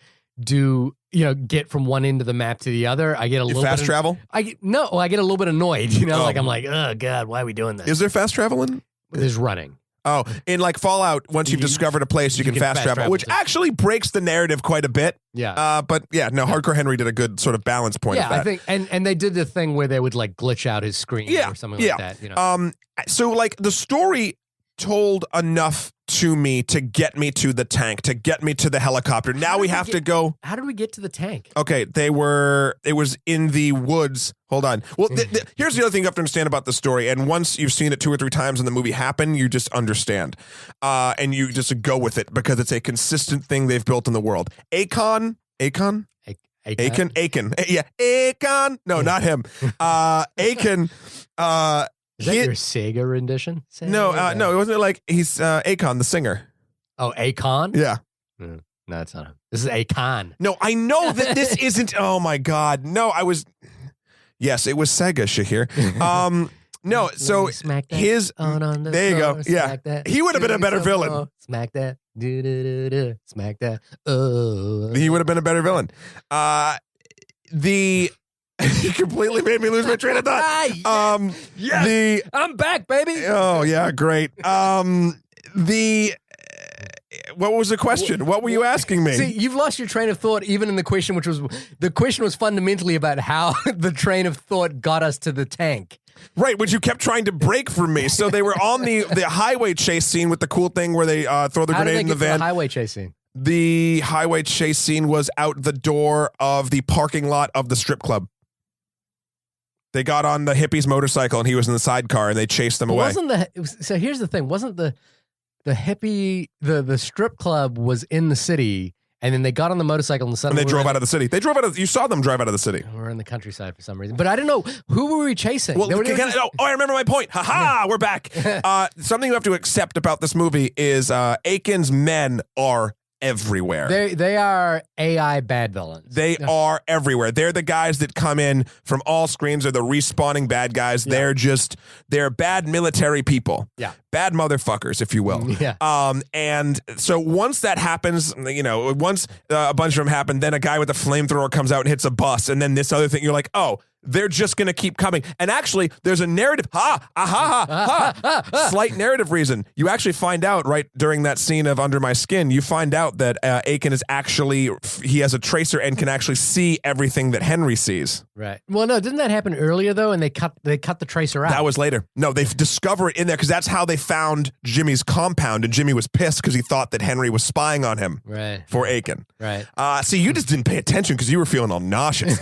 get from one end of the map to the other, I get a little fast travel. I get a little bit annoyed. Like I'm like, oh God, why are we doing this? Is there fast travel in? There's running. Oh, in like Fallout, once you've discovered a place, you can fast travel, which actually breaks the narrative quite a bit. Yeah. But yeah, no, Hardcore Henry did a good sort of balance point. Yeah, of that. I think, and they did the thing where they would like glitch out his screen or something like that. So like the story told enough to me to get me to the tank, to get me to the helicopter. Now we have to go. How did we get to the tank? Okay, it was in the woods. Hold on. Well, here's the other thing you have to understand about the story. And once you've seen it 2 or 3 times in the movie happen, you just understand. And you just go with it because it's a consistent thing they've built in the world. Akon. Yeah, Akon. No, not him. Akon. Is that your Sega rendition? No, it wasn't like he's Akon, the singer. Oh, Akon? Yeah. No, it's not him. This is Akon. No, I know that this isn't. Oh my God. No, yes, it was Sega, Shahir. No, so his. There you go. Yeah. He would have been a better villain. Smack that. Do. Smack that. Oh. He would have been a better villain. He completely made me lose my train of thought. I'm back, baby. Oh yeah, great. What was the question? What were you asking me? See, you've lost your train of thought even in the question, the question was fundamentally about how the train of thought got us to the tank. Right, which you kept trying to break from me. So they were on the highway chase scene with the cool thing where they throw the grenade in the van. The highway chase scene. The highway chase scene was out the door of the parking lot of the strip club. They got on the hippie's motorcycle and he was in the sidecar and they chased them away. So here's the thing. Wasn't the hippie, the strip club was in the city and then they got on the motorcycle and suddenly they drove out of the city. They drove out of, you saw them drive out of the city. We're in the countryside for some reason. But I don't know, who were we chasing? Well, I remember my point. Ha-ha, we're back. Something you have to accept about this movie is Aiken's men are everywhere. They are AI bad villains. They are everywhere. They're the guys that come in from all screens. They're the respawning bad guys. Yeah. They're bad military people. Yeah. Bad motherfuckers, if you will. Yeah. And so once that happens, once a bunch of them happen, then a guy with a flamethrower comes out and hits a bus, and then this other thing, you're like, oh, they're just going to keep coming. And actually, there's a narrative, slight narrative reason. You actually find out right during that scene of Under My Skin, you find out that Aiken is actually, he has a tracer and can actually see everything that Henry sees. Right. Well, no, didn't that happen earlier, though? And they cut the tracer out. That was later. No, they discover it in there because that's how they found Jimmy's compound. And Jimmy was pissed because he thought that Henry was spying on him for Aiken. Right. See, you just didn't pay attention because you were feeling all nauseous.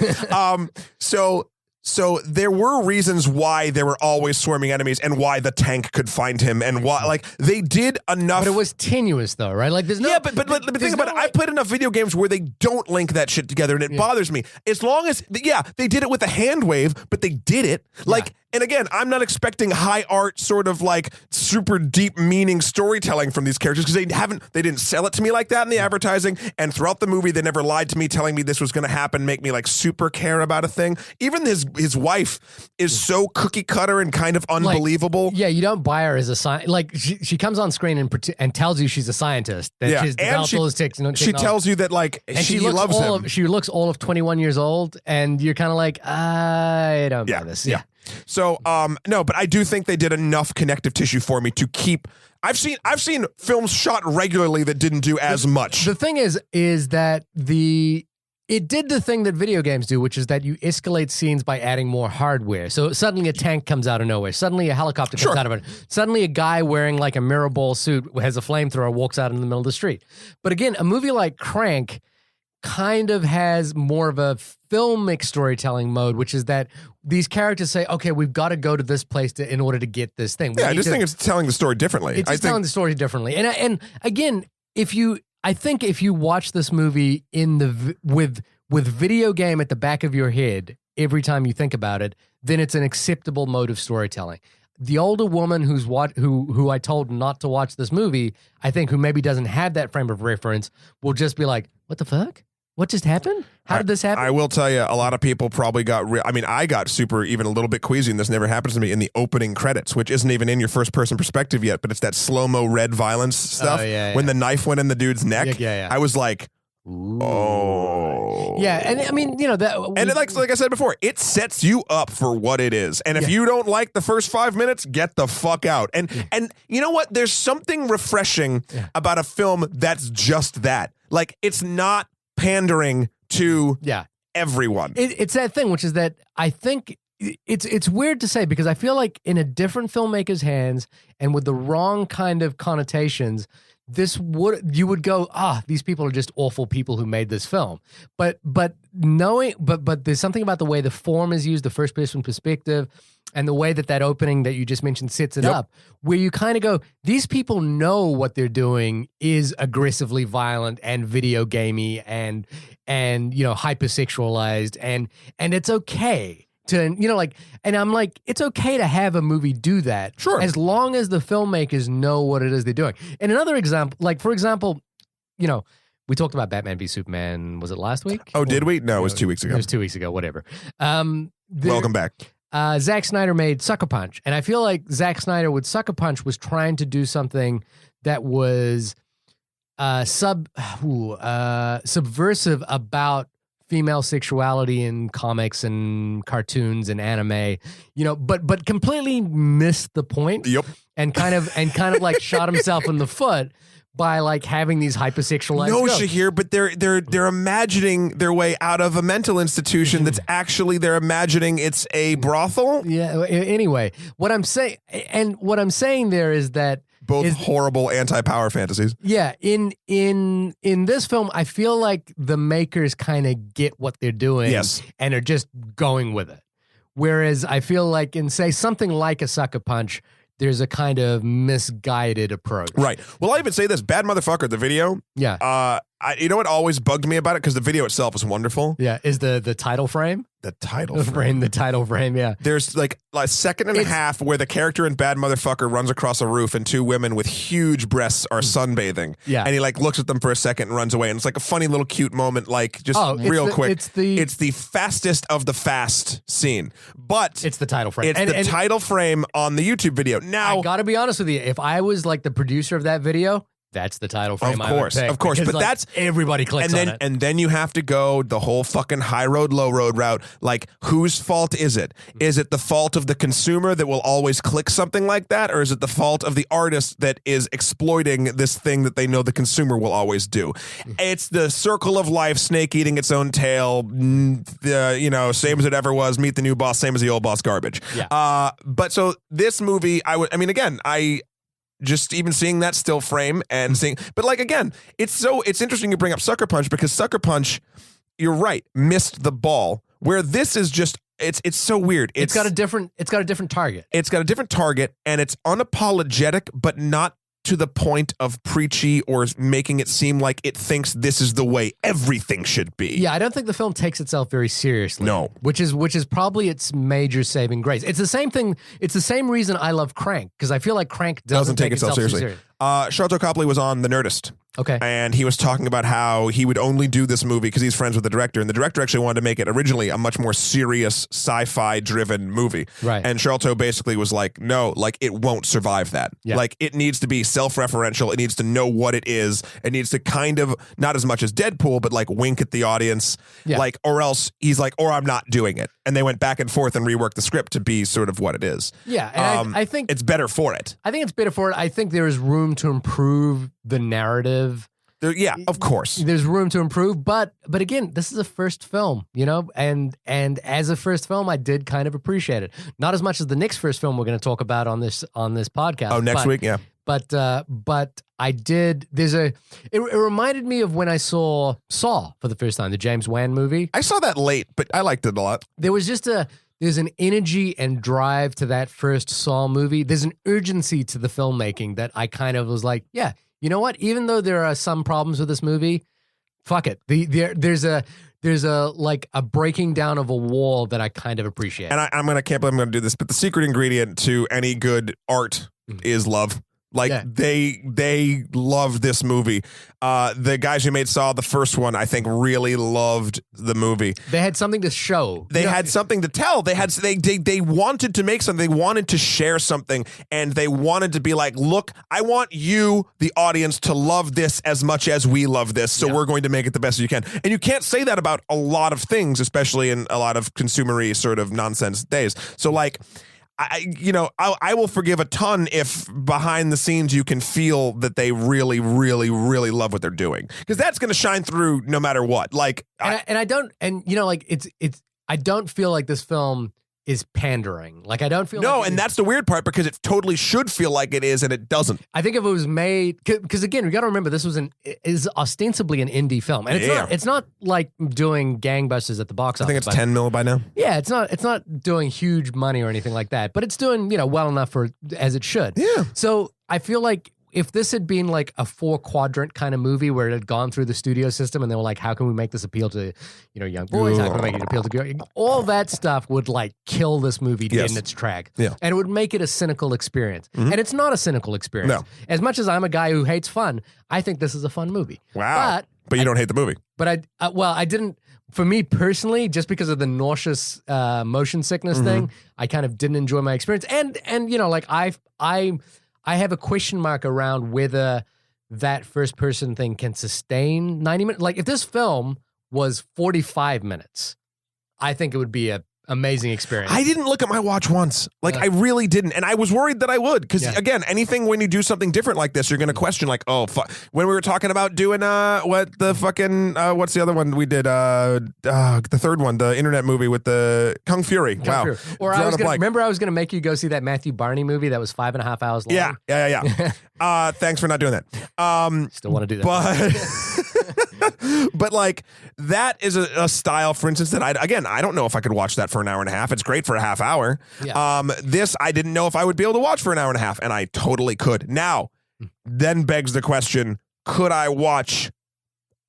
So there were reasons why there were always swarming enemies and why the tank could find him and why, like, they did enough. But it was tenuous, though, right? Like, there's no. Yeah, but think about it. I've played enough video games where they don't link that shit together, and it bothers me. As long as, they did it with a hand wave, but they did it. Like, and again, I'm not expecting high art sort of like super deep meaning storytelling from these characters because they didn't sell it to me like that in the advertising. And throughout the movie, they never lied to me, telling me this was going to happen, make me like super care about a thing. Even his wife is so cookie cutter and kind of unbelievable. Like, you don't buy her as a scientist. Like she comes on screen and tells you she's a scientist. That she's developed all this technology. She tells you that like she loves him. She looks all of 21 years old, and you're kind of like, I don't buy this. Yeah. So, no, but I do think they did enough connective tissue for me to keep. I've seen films shot regularly that didn't do as much. The thing is that it did the thing that video games do, which is that you escalate scenes by adding more hardware. So suddenly a tank comes out of nowhere. Suddenly a helicopter comes out of it. Suddenly a guy wearing like a mirror ball suit has a flamethrower, walks out in the middle of the street. But again, a movie like Crank kind of has more of a filmic storytelling mode, which is that these characters say, okay, we've got to go to this place in order to get this thing. I just think it's telling the story differently. It's telling the story differently. And again, I think if you watch this movie with video game at the back of your head every time you think about it, then it's an acceptable mode of storytelling. The older woman who I told not to watch this movie, I think, who maybe doesn't have that frame of reference, will just be like, what the fuck? What just happened? How did this happen? I will tell you, a lot of people probably got I got super, even a little bit queasy, and this never happens to me, in the opening credits, which isn't even in your first person perspective yet, but it's that slow-mo red violence stuff. When the knife went in the dude's neck. I was like, ooh. Oh. Yeah, and I mean, that. And like I said before, it sets you up for what it is. And if you don't like the first 5 minutes, get the fuck out. And you know what? There's something refreshing about a film that's just that. Like, it's not pandering to everyone. It's that thing, which is that I think it's weird to say, because I feel like in a different filmmaker's hands and with the wrong kind of connotations, you would go, these people are just awful people who made this film. But there's something about the way the form is used, the first person perspective, and the way that opening that you just mentioned sets it up, where you kind of go, these people know what they're doing is aggressively violent and video gamey and hypersexualized, and it's okay to, and I'm like, it's okay to have a movie do that. Sure. As long as the filmmakers know what it is they're doing. And another example, for example, we talked about Batman v Superman, was it last week? Oh, did we? No, it was 2 weeks ago. It was 2 weeks ago, whatever. Welcome back. Zack Snyder made Sucker Punch, and I feel like Zack Snyder with Sucker Punch was trying to do something that was subversive about female sexuality in comics and cartoons and anime, but completely missed the point. Yep. And kind of like shot himself in the foot by like having these hypersexualized No, girls. Shahir, but they're imagining their way out of a mental institution that's actually they're imagining it's a brothel. Yeah. Anyway, what I'm saying there is that Both horrible anti-power fantasies. yeah, in this film, I feel like the makers kind of get what they're doing, Yes. and are just going with it. Whereas I feel like in say something like a Sucker Punch, there's a kind of misguided approach. Right. Well, I even say this, Bad Motherfucker, the video. Yeah. You know what always bugged me about it? Because the video itself is wonderful. Yeah. Is the title frame? The title The title frame, yeah. There's like a second and a half where the character in Bad Motherfucker runs across a roof and two women with huge breasts are sunbathing. Yeah. And he like looks at them for a second and runs away. And it's like a funny little cute moment, like just real quick. It's the fastest of the fast scene. But it's the title frame. It's the title frame on the YouTube video. Now I gotta be honest with you. If I was like the producer of that video, that's the title frame. Of course. Because, but like, that's everybody clicks on it. And then you have to go the whole fucking high road, low road route. Like, whose fault is it? Is it the fault of the consumer that will always click something like that? Or is it the fault of the artist that is exploiting this thing that they know the consumer will always do? It's the circle of life, snake eating its own tail, same as it ever was, meet the new boss, same as the old boss garbage. Yeah. But so this movie, I just even seeing that still frame and seeing, but like, again, it's interesting you bring up Sucker Punch because Sucker Punch, you're right, missed the ball where this is just, it's so weird. It's got a different target. It's got a different target and it's unapologetic, but not to the point of preachy or making it seem like it thinks this is the way everything should be. Yeah, I don't think the film takes itself very seriously. No. Which is probably its major saving grace. It's the same thing. It's the same reason I love Crank, because I feel like Crank doesn't take itself seriously. Sharlto Copley was on The Nerdist. Okay. And he was talking about how he would only do this movie because he's friends with the director. And the director actually wanted to make it originally a much more serious sci-fi driven movie. Right. And Sharlto basically was like, no, like it won't survive that. Yeah. Like it needs to be self-referential. It needs to know what it is. It needs to kind of, not as much as Deadpool, but like wink at the audience. Yeah. Like, or else he's like, or I'm not doing it. And they went back and forth and reworked the script to be sort of what it is. Yeah. And I think it's better for it. I think it's better for it. I think there is room to improve the narrative. Yeah, of course. There's room to improve, but again, this is a first film, and as a first film, I did kind of appreciate it. Not as much as the next first film we're going to talk about on this podcast. Oh, next week, yeah. But I did. It reminded me of when I saw Saw for the first time, the James Wan movie. I saw that late, but I liked it a lot. There was just there's an energy and drive to that first Saw movie. There's an urgency to the filmmaking that I kind of was like, yeah. You know what? Even though there are some problems with this movie, fuck it. There's a like a breaking down of a wall that I kind of appreciate. And I can't believe I'm going to do this, but the secret ingredient to any good art is love. Like they love this movie. The guys who made Saw, the first one, I think really loved the movie. They had something to show. They had something to tell. They wanted to make something. They wanted to share something, and they wanted to be like, look, I want you, the audience, to love this as much as we love this. So we're going to make it the best you can. And you can't say that about a lot of things, especially in a lot of consumery sort of nonsense days. So like, I will forgive a ton if behind the scenes you can feel that they really, really, really love what they're doing, because that's going to shine through no matter what. Like, I don't feel like this film is pandering. Like I don't feel and that's the weird part, because it totally should feel like it is, and it doesn't. I think if it was made, because again, we got to remember this is ostensibly an indie film, and it's not like doing gangbusters at the box office. I think it's 10 mil by now. Yeah, it's not doing huge money or anything like that, but it's doing well enough as it should. Yeah. So I feel like if this had been like a 4-quadrant kind of movie where it had gone through the studio system and they were like, how can we make this appeal to, young boys? How can we make it appeal to girls? All that stuff would like kill this movie dead in its track. Yeah. And it would make it a cynical experience. Mm-hmm. And it's not a cynical experience. No. As much as I'm a guy who hates fun, I think this is a fun movie. Wow. But you don't hate the movie. But I didn't, for me personally, just because of the nauseous motion sickness thing, I kind of didn't enjoy my experience. And like I have a question mark around whether that first person thing can sustain 90 minutes. Like if this film was 45 minutes, I think it would be a amazing experience. I didn't look at my watch once. Like, I really didn't. And I was worried that I would. Because, again, anything when you do something different like this, you're going to question, like, oh, fuck. When we were talking about doing, what's the other one we did? The third one, the internet movie with the Kung Fury. Wow. Or I was going to make you go see that Matthew Barney movie that was 5.5 hours long. Yeah. Thanks for not doing that. Still want to do that. But like, that is a style, for instance, that I don't know if I could watch that for an hour and a half. It's great for a half hour. Yeah. This, I didn't know if I would be able to watch for an hour and a half, and I totally could. Now, then begs the question, could I watch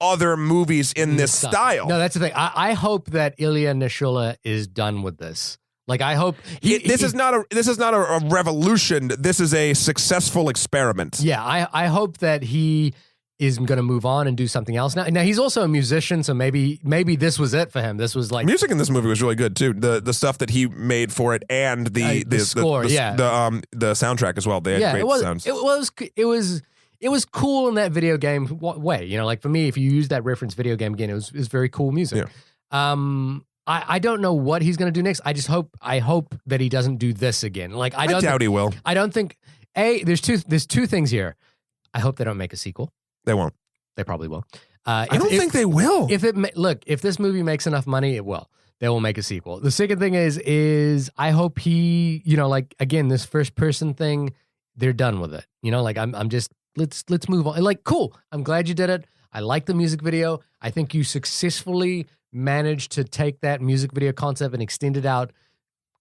other movies in this style? No, that's the thing. I hope that Ilya Naishuller is done with this. Like, I hope this is not a revolution. This is a successful experiment. Yeah, I hope that he is going to move on and do something else. Now he's also a musician, so maybe this was it for him. This was like, music in this movie was really good too. The stuff that he made for it, and the score, the soundtrack as well. They had great sounds. It was cool in that video game way. You know, like for me, if you use that reference video game again, it was very cool music. Yeah. I don't know what he's going to do next. I hope that he doesn't do this again. Like, I doubt he will. I don't think. There's two things here. I hope they don't make a sequel. They won't. They probably will. I don't think they will. If this movie makes enough money, it will. They will make a sequel. The second thing is I hope he, you know, like, again, this first person thing, they're done with it. You know, like, I'm just, let's move on. Like, cool. I'm glad you did it. I like the music video. I think you successfully managed to take that music video concept and extend it out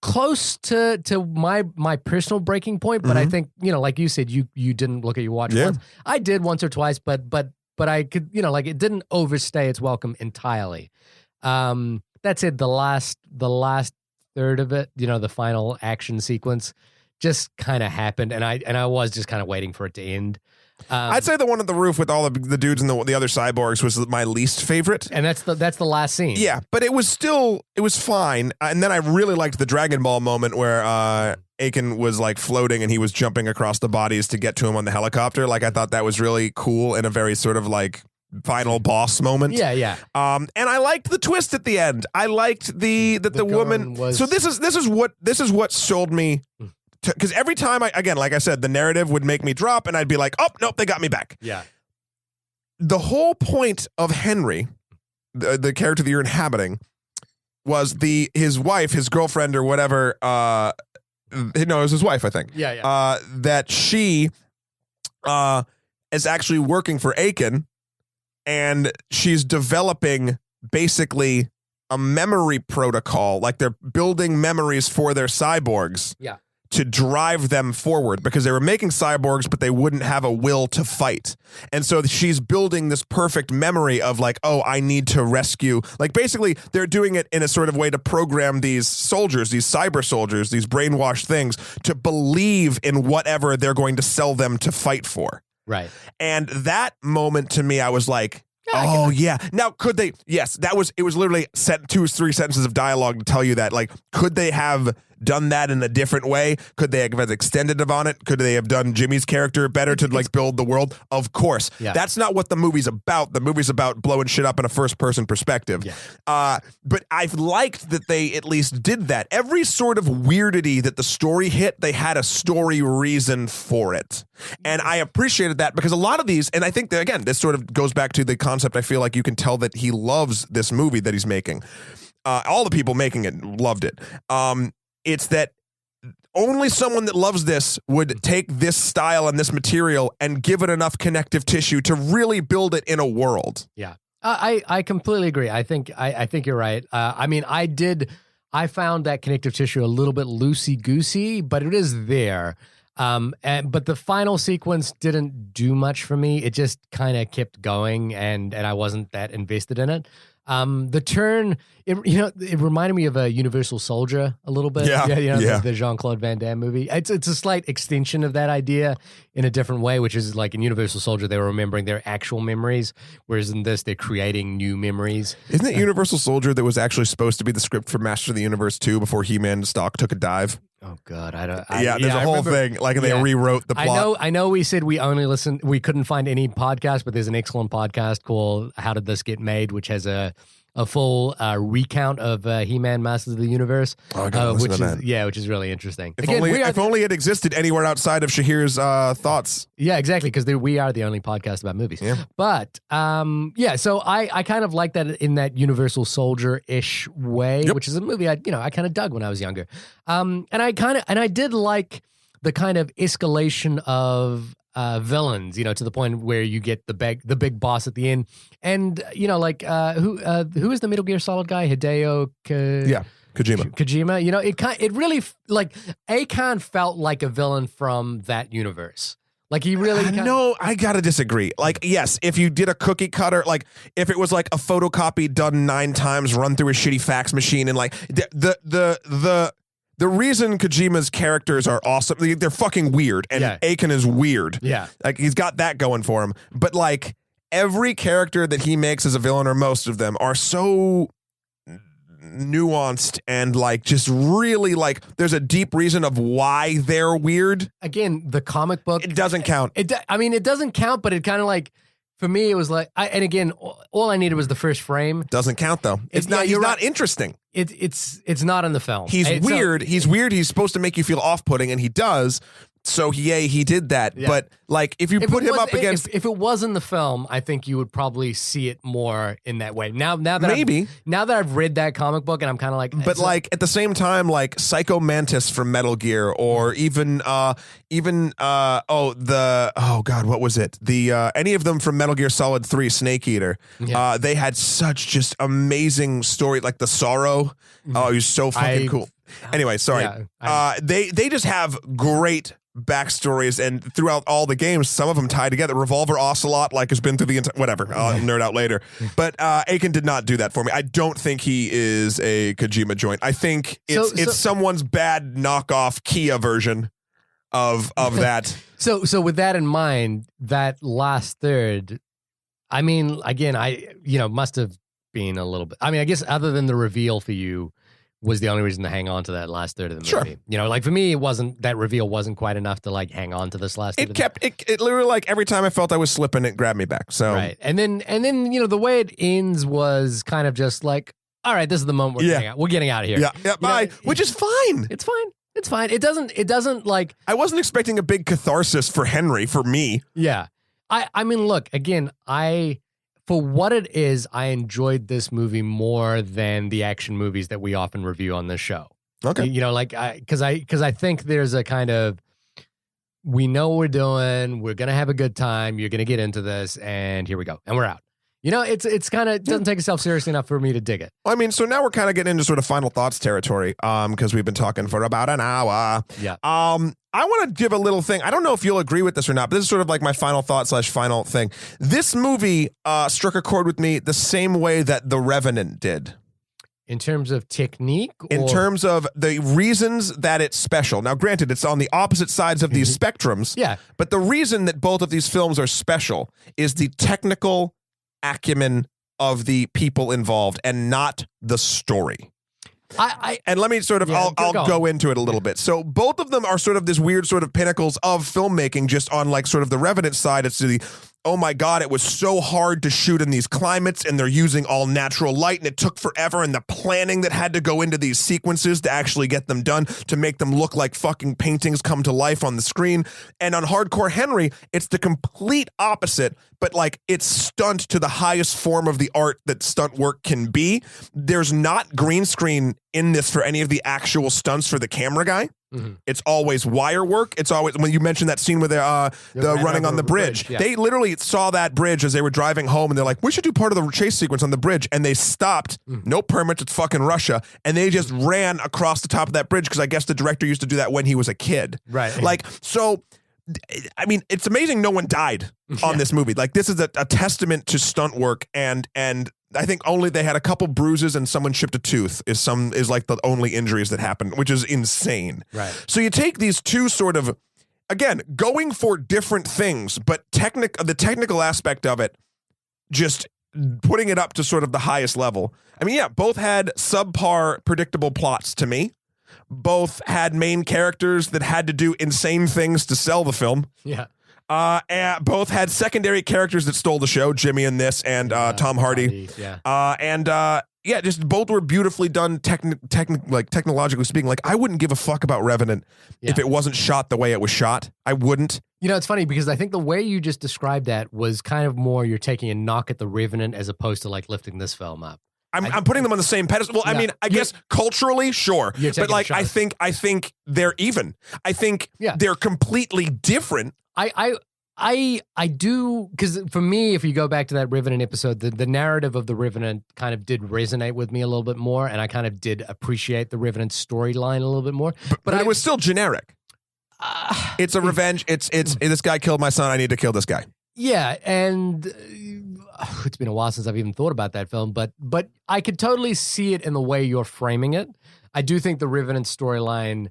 close to my personal breaking point. But I think, you know, like you said, you didn't look at your watch once. I did once or twice, but I could, you know, like, it didn't overstay its welcome entirely. That said, the last third of it, you know, the final action sequence just kind of happened, and I was just kind of waiting for it to end. I'd say the one at the roof with all the dudes and the other cyborgs was my least favorite. And that's the last scene. Yeah, but it was fine. And then I really liked the Dragon Ball moment where Aiken was like floating and he was jumping across the bodies to get to him on the helicopter. Like, I thought that was really cool and a very sort of like final boss moment. Yeah. And I liked the twist at the end. I liked the woman was... So this is what sold me. Because every time, like I said, the narrative would make me drop, and I'd be like, oh, nope, they got me back. Yeah. The whole point of Henry, the character that you're inhabiting, was his wife, his girlfriend, or whatever. No, it was his wife, I think. Yeah. That she is actually working for Aiken, and she's developing basically a memory protocol. Like, they're building memories for their cyborgs. Yeah. To drive them forward, because they were making cyborgs, but they wouldn't have a will to fight. And so she's building this perfect memory of like, oh, I need to rescue. Like, basically, they're doing it in a sort of way to program these soldiers, these cyber soldiers, these brainwashed things, to believe in whatever they're going to sell them to fight for. Right. And that moment to me, I was like, oh, yeah. Now, could they? Yes, it was literally 2 or 3 sentences of dialogue to tell you that. Like, could they have done that in a different way? Could they have extended on it? Could they have done Jimmy's character better to like build the world? Of course. Yeah. That's not what the movie's about. The movie's about blowing shit up in a first-person perspective. Yeah. But I've liked that they at least did that. Every sort of weirdity that the story hit, they had a story reason for it. And I appreciated that, because a lot of these, and I think that, again, this sort of goes back to the concept. I feel like you can tell that he loves this movie that he's making. All the people making it loved it. It's that only someone that loves this would take this style and this material and give it enough connective tissue to really build it in a world. Yeah, I completely agree. I think you're right. I mean, I found that connective tissue a little bit loosey-goosey, but it is there. But the final sequence didn't do much for me. It just kind of kept going, and I wasn't that invested in it. The turn, it reminded me of a Universal Soldier a little bit. The Jean-Claude Van Damme movie. It's a slight extension of that idea in a different way, which is like in Universal Soldier, they were remembering their actual memories, whereas in this, they're creating new memories. Isn't it Universal Soldier that was actually supposed to be the script for Master of the Universe 2 before He-Man stock took a dive? Oh God, there's a whole thing. Like, they rewrote the plot. I know. We said we couldn't find any podcast, but there's an excellent podcast called "How Did This Get Made," which has a a full recount of He-Man Masters of the Universe. Oh, I gotta listen which to is that. which is really interesting. If only it existed anywhere outside of Shahir's thoughts. Yeah, exactly, because we are the only podcast about movies. Yeah. But so I kind of like that in that Universal Soldier-ish way, which is a movie I kind of dug when I was younger. And I did like the kind of escalation of villains, to the point where you get the big boss at the end, and who is the Metal Gear Solid guy? Hideo. Kojima. Kojima. It really like Akon felt like a villain from that universe. Like he really. No, I gotta disagree. Like, yes, if you did a cookie cutter, like if it was like a photocopy done 9 times, run through a shitty fax machine, and like the reason Kojima's characters are awesome, they're fucking weird, and Akon is weird. Yeah. Like, he's got that going for him. But, like, every character that he makes as a villain, or most of them, are so nuanced and, like, just really, like, there's a deep reason of why they're weird. Again, the comic book. It doesn't count. It doesn't count, but it kind of like, for me, it was like, and again, all I needed was the first frame. Doesn't count, though. He's not interesting. It's not in the film. He's weird. He's weird. He's supposed to make you feel off-putting, and he does. So he did that. Yeah. But like, if put him up against, if it was in the film, I think you would probably see it more in that way. Now that I've read that comic book, and I'm kind of like, but like at the same time, like Psycho Mantis from Metal Gear, or even what was it? Any of them from Metal Gear Solid 3, Snake Eater. Yeah. They had such just amazing story, like the Sorrow. Oh, he's so fucking cool. Anyway, sorry. Yeah, they just have great backstories, and throughout all the games, some of them tie together. Revolver Ocelot, like, has been through the entire, whatever. I'll nerd out later. But Akon did not do that for me. I don't think he is a Kojima joint. I think it's someone's bad knockoff Kia version of that. So with that in mind, that last third, I mean, again, must have been a little bit. I mean, I guess other than the reveal for you, was the only reason to hang on to that last third of the movie. Sure. Like for me, that reveal wasn't quite enough to like hang on to this last third. It literally, like, every time I felt I was slipping, it grabbed me back. So right. And then the way it ends was kind of just like, all right, this is the moment we're getting out of here. Yeah, bye. Which is fine. It's fine. It doesn't like, I wasn't expecting a big catharsis for Henry, for me. Yeah. I mean, look, again, for what it is, I enjoyed this movie more than the action movies that we often review on this show. Okay. Because I think there's a kind of, we know what we're doing, we're going to have a good time, you're going to get into this, and here we go. And we're out. It's kind of, doesn't take itself seriously enough for me to dig it. I mean, so now we're kind of getting into sort of final thoughts territory, because we've been talking for about an hour. Yeah. I want to give a little thing. I don't know if you'll agree with this or not, but this is sort of like my final thought / final thing. This movie struck a chord with me the same way that The Revenant did. In terms of technique? In terms of the reasons that it's special. Now, granted, it's on the opposite sides of these spectrums. Yeah. But the reason that both of these films are special is the technical acumen of the people involved, and not the story. And let me sort of, I'll go into it a little bit. So both of them are sort of this weird sort of pinnacles of filmmaking, just on like sort of the Revenant side. It's the, oh my God, it was so hard to shoot in these climates, and they're using all natural light, and it took forever, and the planning that had to go into these sequences to actually get them done, to make them look like fucking paintings come to life on the screen. And on Hardcore Henry, it's the complete opposite, but like it's stunt to the highest form of the art that stunt work can be. There's not green screen in this for any of the actual stunts for the camera guy. Mm-hmm. It's always wire work. It's always, when you mentioned that scene where they're running on the bridge, they literally saw that bridge as they were driving home, and they're like, we should do part of the chase sequence on the bridge. And they stopped, no permits, it's fucking Russia. And they just ran across the top of that bridge, because I guess the director used to do that when he was a kid. Right. Like, so, I mean, it's amazing no one died on this movie. Like, this is a testament to stunt work, and I think only they had a couple bruises and someone chipped a tooth is like the only injuries that happened, which is insane. Right. So you take these two sort of, again, going for different things, but the technical aspect of it, just putting it up to sort of the highest level. I mean, yeah, both had subpar predictable plots to me. Both had main characters that had to do insane things to sell the film. Yeah. And both had secondary characters that stole the show, Jimmy in this and Tom Hardy. Yeah, just both were beautifully done, technologically speaking. Like, I wouldn't give a fuck about Revenant if it wasn't shot the way it was shot. I wouldn't. You know, it's funny because I think the way you just described that was kind of more you're taking a knock at the Revenant as opposed to like lifting this film up. I'm putting them on the same pedestal. Well, I mean, I guess culturally, sure, but like I think they're even. I think they're completely different. I do, because for me, if you go back to that Revenant episode, the narrative of the Revenant kind of did resonate with me a little bit more, and I kind of did appreciate the Revenant storyline a little bit more. But it was still generic. It's a revenge. It's this guy killed my son. I need to kill this guy. Yeah, and it's been a while since I've even thought about that film, but I could totally see it in the way you're framing it. I do think the Revenant storyline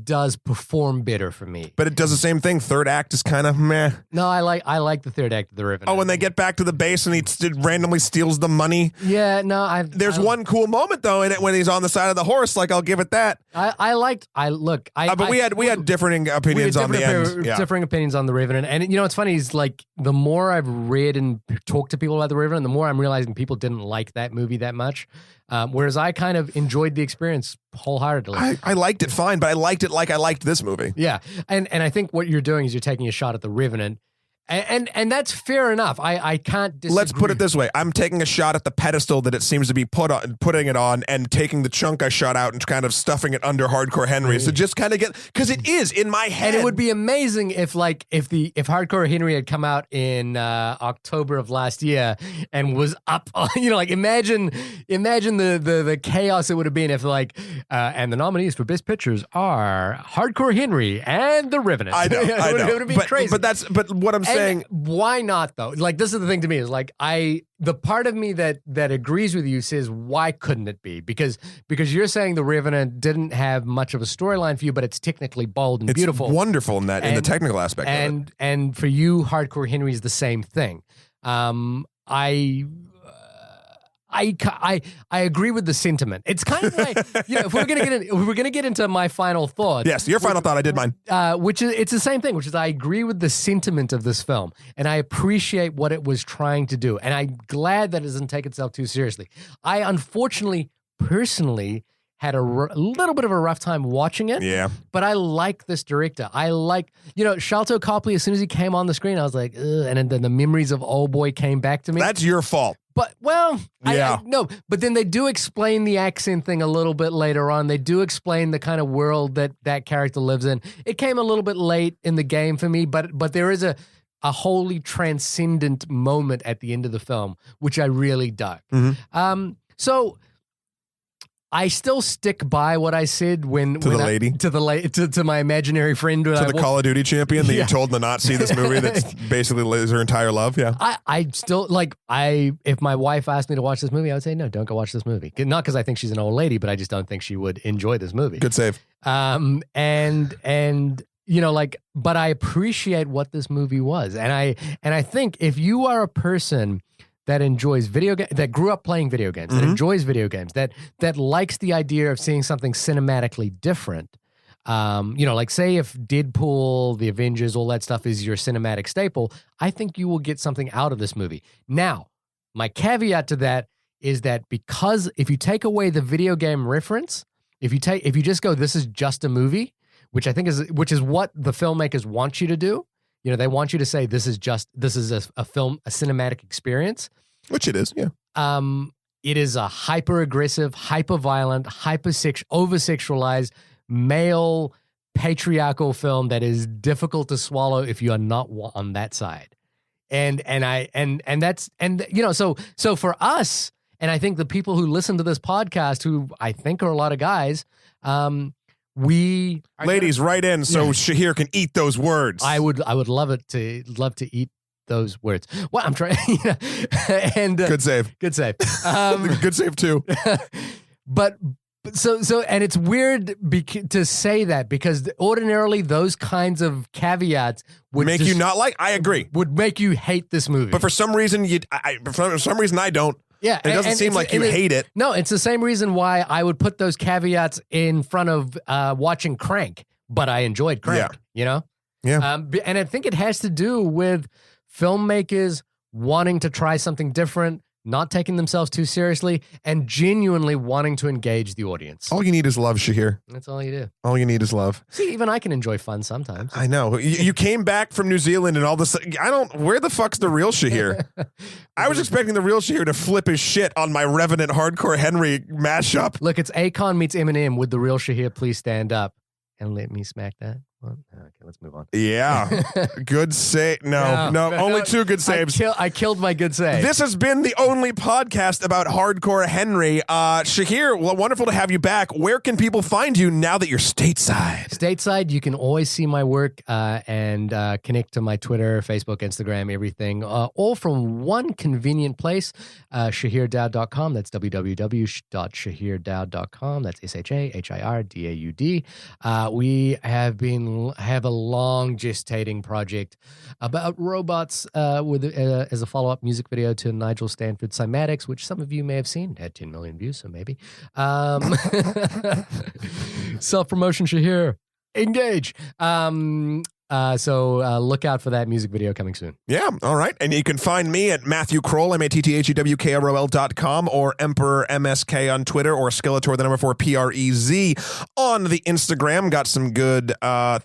does perform better for me. But it does the same thing. Third act is kind of meh. No, I like the third act of the Revenant. Oh, when they get back to the base and he randomly steals the money. Yeah, no, there's one cool moment though in it when he's on the side of the horse. Like, I'll give it that. But we had differing opinions on the end. Differing opinions on the Revenant, and you know what's funny is like the more I've read and talked to people about the Revenant, the more I'm realizing people didn't like that movie that much. Whereas I kind of enjoyed the experience wholeheartedly. I liked it fine, but I liked it like I liked this movie. Yeah, and I think what you're doing is you're taking a shot at the Revenant, and that's fair enough. I can't disagree. Let's put it this way: I'm taking a shot at the pedestal that it seems to be putting it on, and taking the chunk I shot out and kind of stuffing it under Hardcore Henry. So just kind of get, because it is in my head. And it would be amazing if Hardcore Henry had come out in October of last year and was up on, like imagine the chaos it would have been if and the nominees for Best Pictures are Hardcore Henry and The Revenant. I know. It would have been crazy. But what I'm saying. Why not though? Like, this is the thing to me is like the part of me that agrees with you says, why couldn't it be? Because you're saying the Revenant didn't have much of a storyline for you, but it's technically bold and beautiful. It's wonderful in the technical aspect of it. And for you, Hardcore Henry is the same thing. I agree with the sentiment. It's kind of like, if we're gonna get into my final thought. Yes, your final thought. I did mine. It's the same thing, which is I agree with the sentiment of this film, and I appreciate what it was trying to do, and I'm glad that it doesn't take itself too seriously. I unfortunately, personally, had a little bit of a rough time watching it. Yeah. But I like this director. I like, Sharlto Copley, as soon as he came on the screen, I was like, ugh, and then the memories of Old Boy came back to me. That's your fault. But, well, yeah. No, but then they do explain the accent thing a little bit later on. They do explain the kind of world that character lives in. It came a little bit late in the game for me, but there is a wholly transcendent moment at the end of the film, which I really dug. Mm-hmm. So I still stick by what I said to my imaginary friend, to the Call of Duty champion that you told to not see this movie. That's basically her entire love. Yeah, I still if my wife asked me to watch this movie, I would say no, don't go watch this movie. Not because I think she's an old lady, but I just don't think she would enjoy this movie. Good save. But I appreciate what this movie was, and I think if you are a person that enjoys video games, that grew up playing video games, that enjoys video games, that likes the idea of seeing something cinematically different. Like say if Deadpool, the Avengers, all that stuff is your cinematic staple, I think you will get something out of this movie. Now, my caveat to that is that because if you take away the video game reference, if you just go, this is just a movie, which is what the filmmakers want you to do. They want you to say this is a film, a cinematic experience. Which it is, yeah. It is a hyper-aggressive, hyper-violent, over-sexualized, male, patriarchal film that is difficult to swallow if you are not on that side. So for us, and I think the people who listen to this podcast, who I think are a lot of guys, ladies, write in so Shahir can eat those words. I would love to eat those words. Well, I'm trying, and good save. Good save too. But and it's weird to say that because ordinarily those kinds of caveats would make you not like. I agree. Would make you hate this movie. But for some reason I don't. Yeah, it doesn't seem like you hate it. No, it's the same reason why I would put those caveats in front of watching Crank, but I enjoyed Crank, Yeah. And I think it has to do with filmmakers wanting to try something different, not taking themselves too seriously, and genuinely wanting to engage the audience. All you need is love, Shahir. That's all you do. All you need is love. See, even I can enjoy fun sometimes. I know. You came back from New Zealand and all this. Where the fuck's the real Shahir? I was expecting the real Shahir to flip his shit on my Revenant Hardcore Henry mashup. Look, it's Akon meets Eminem with the real Shahir. Please stand up and let me smack that. Well, okay, let's move on. Yeah. Good save. No, only two good saves. I killed my good save. This has been the only podcast about Hardcore Henry. Shahir, well, wonderful to have you back. Where can people find you now that you're stateside? Stateside, you can always see my work and connect to my Twitter, Facebook, Instagram, everything, all from one convenient place, shahirdaud.com. That's www.shahirdaud.com. That's SHAHIRDAUD. We have a long gestating project about robots as a follow-up music video to Nigel Stanford's Cymatics, which some of you may have seen. It had 10 million views, so maybe. Self-promotion, Shahir. Engage. So look out for that music video coming soon. Yeah, all right. And you can find me at Matthew Kroll, MATTHEWKROL.com, or Emperor MSK on Twitter, or Skeletor, the number 4, PREZ on the Instagram. Got some good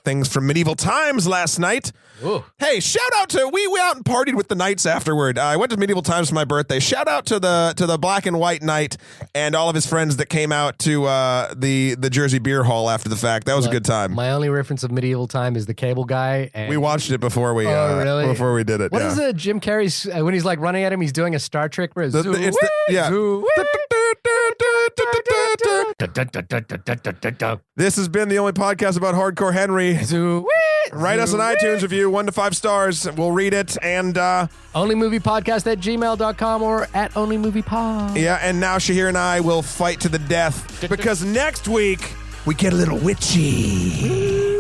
things from Medieval Times last night. Ooh. Hey, shout out to we out and partied with the Knights afterward. I went to Medieval Times for my birthday. Shout out to the Black and White Knight and all of his friends that came out to the Jersey Beer Hall after the fact. That was a good time. My only reference of Medieval Time is the cable guy. And we watched it before we really? before we did it. What is it? Jim Carrey's when he's like running at him, he's doing a Star Trek. Where Yeah. This has been the only podcast about Hardcore Henry. Write us an iTunes review, 1 to 5 stars. We'll read it. And onlymoviepodcast@gmail.com or at onlymoviepod. yeah, and now Shahir and I will fight to the death because next week we get a little witchy.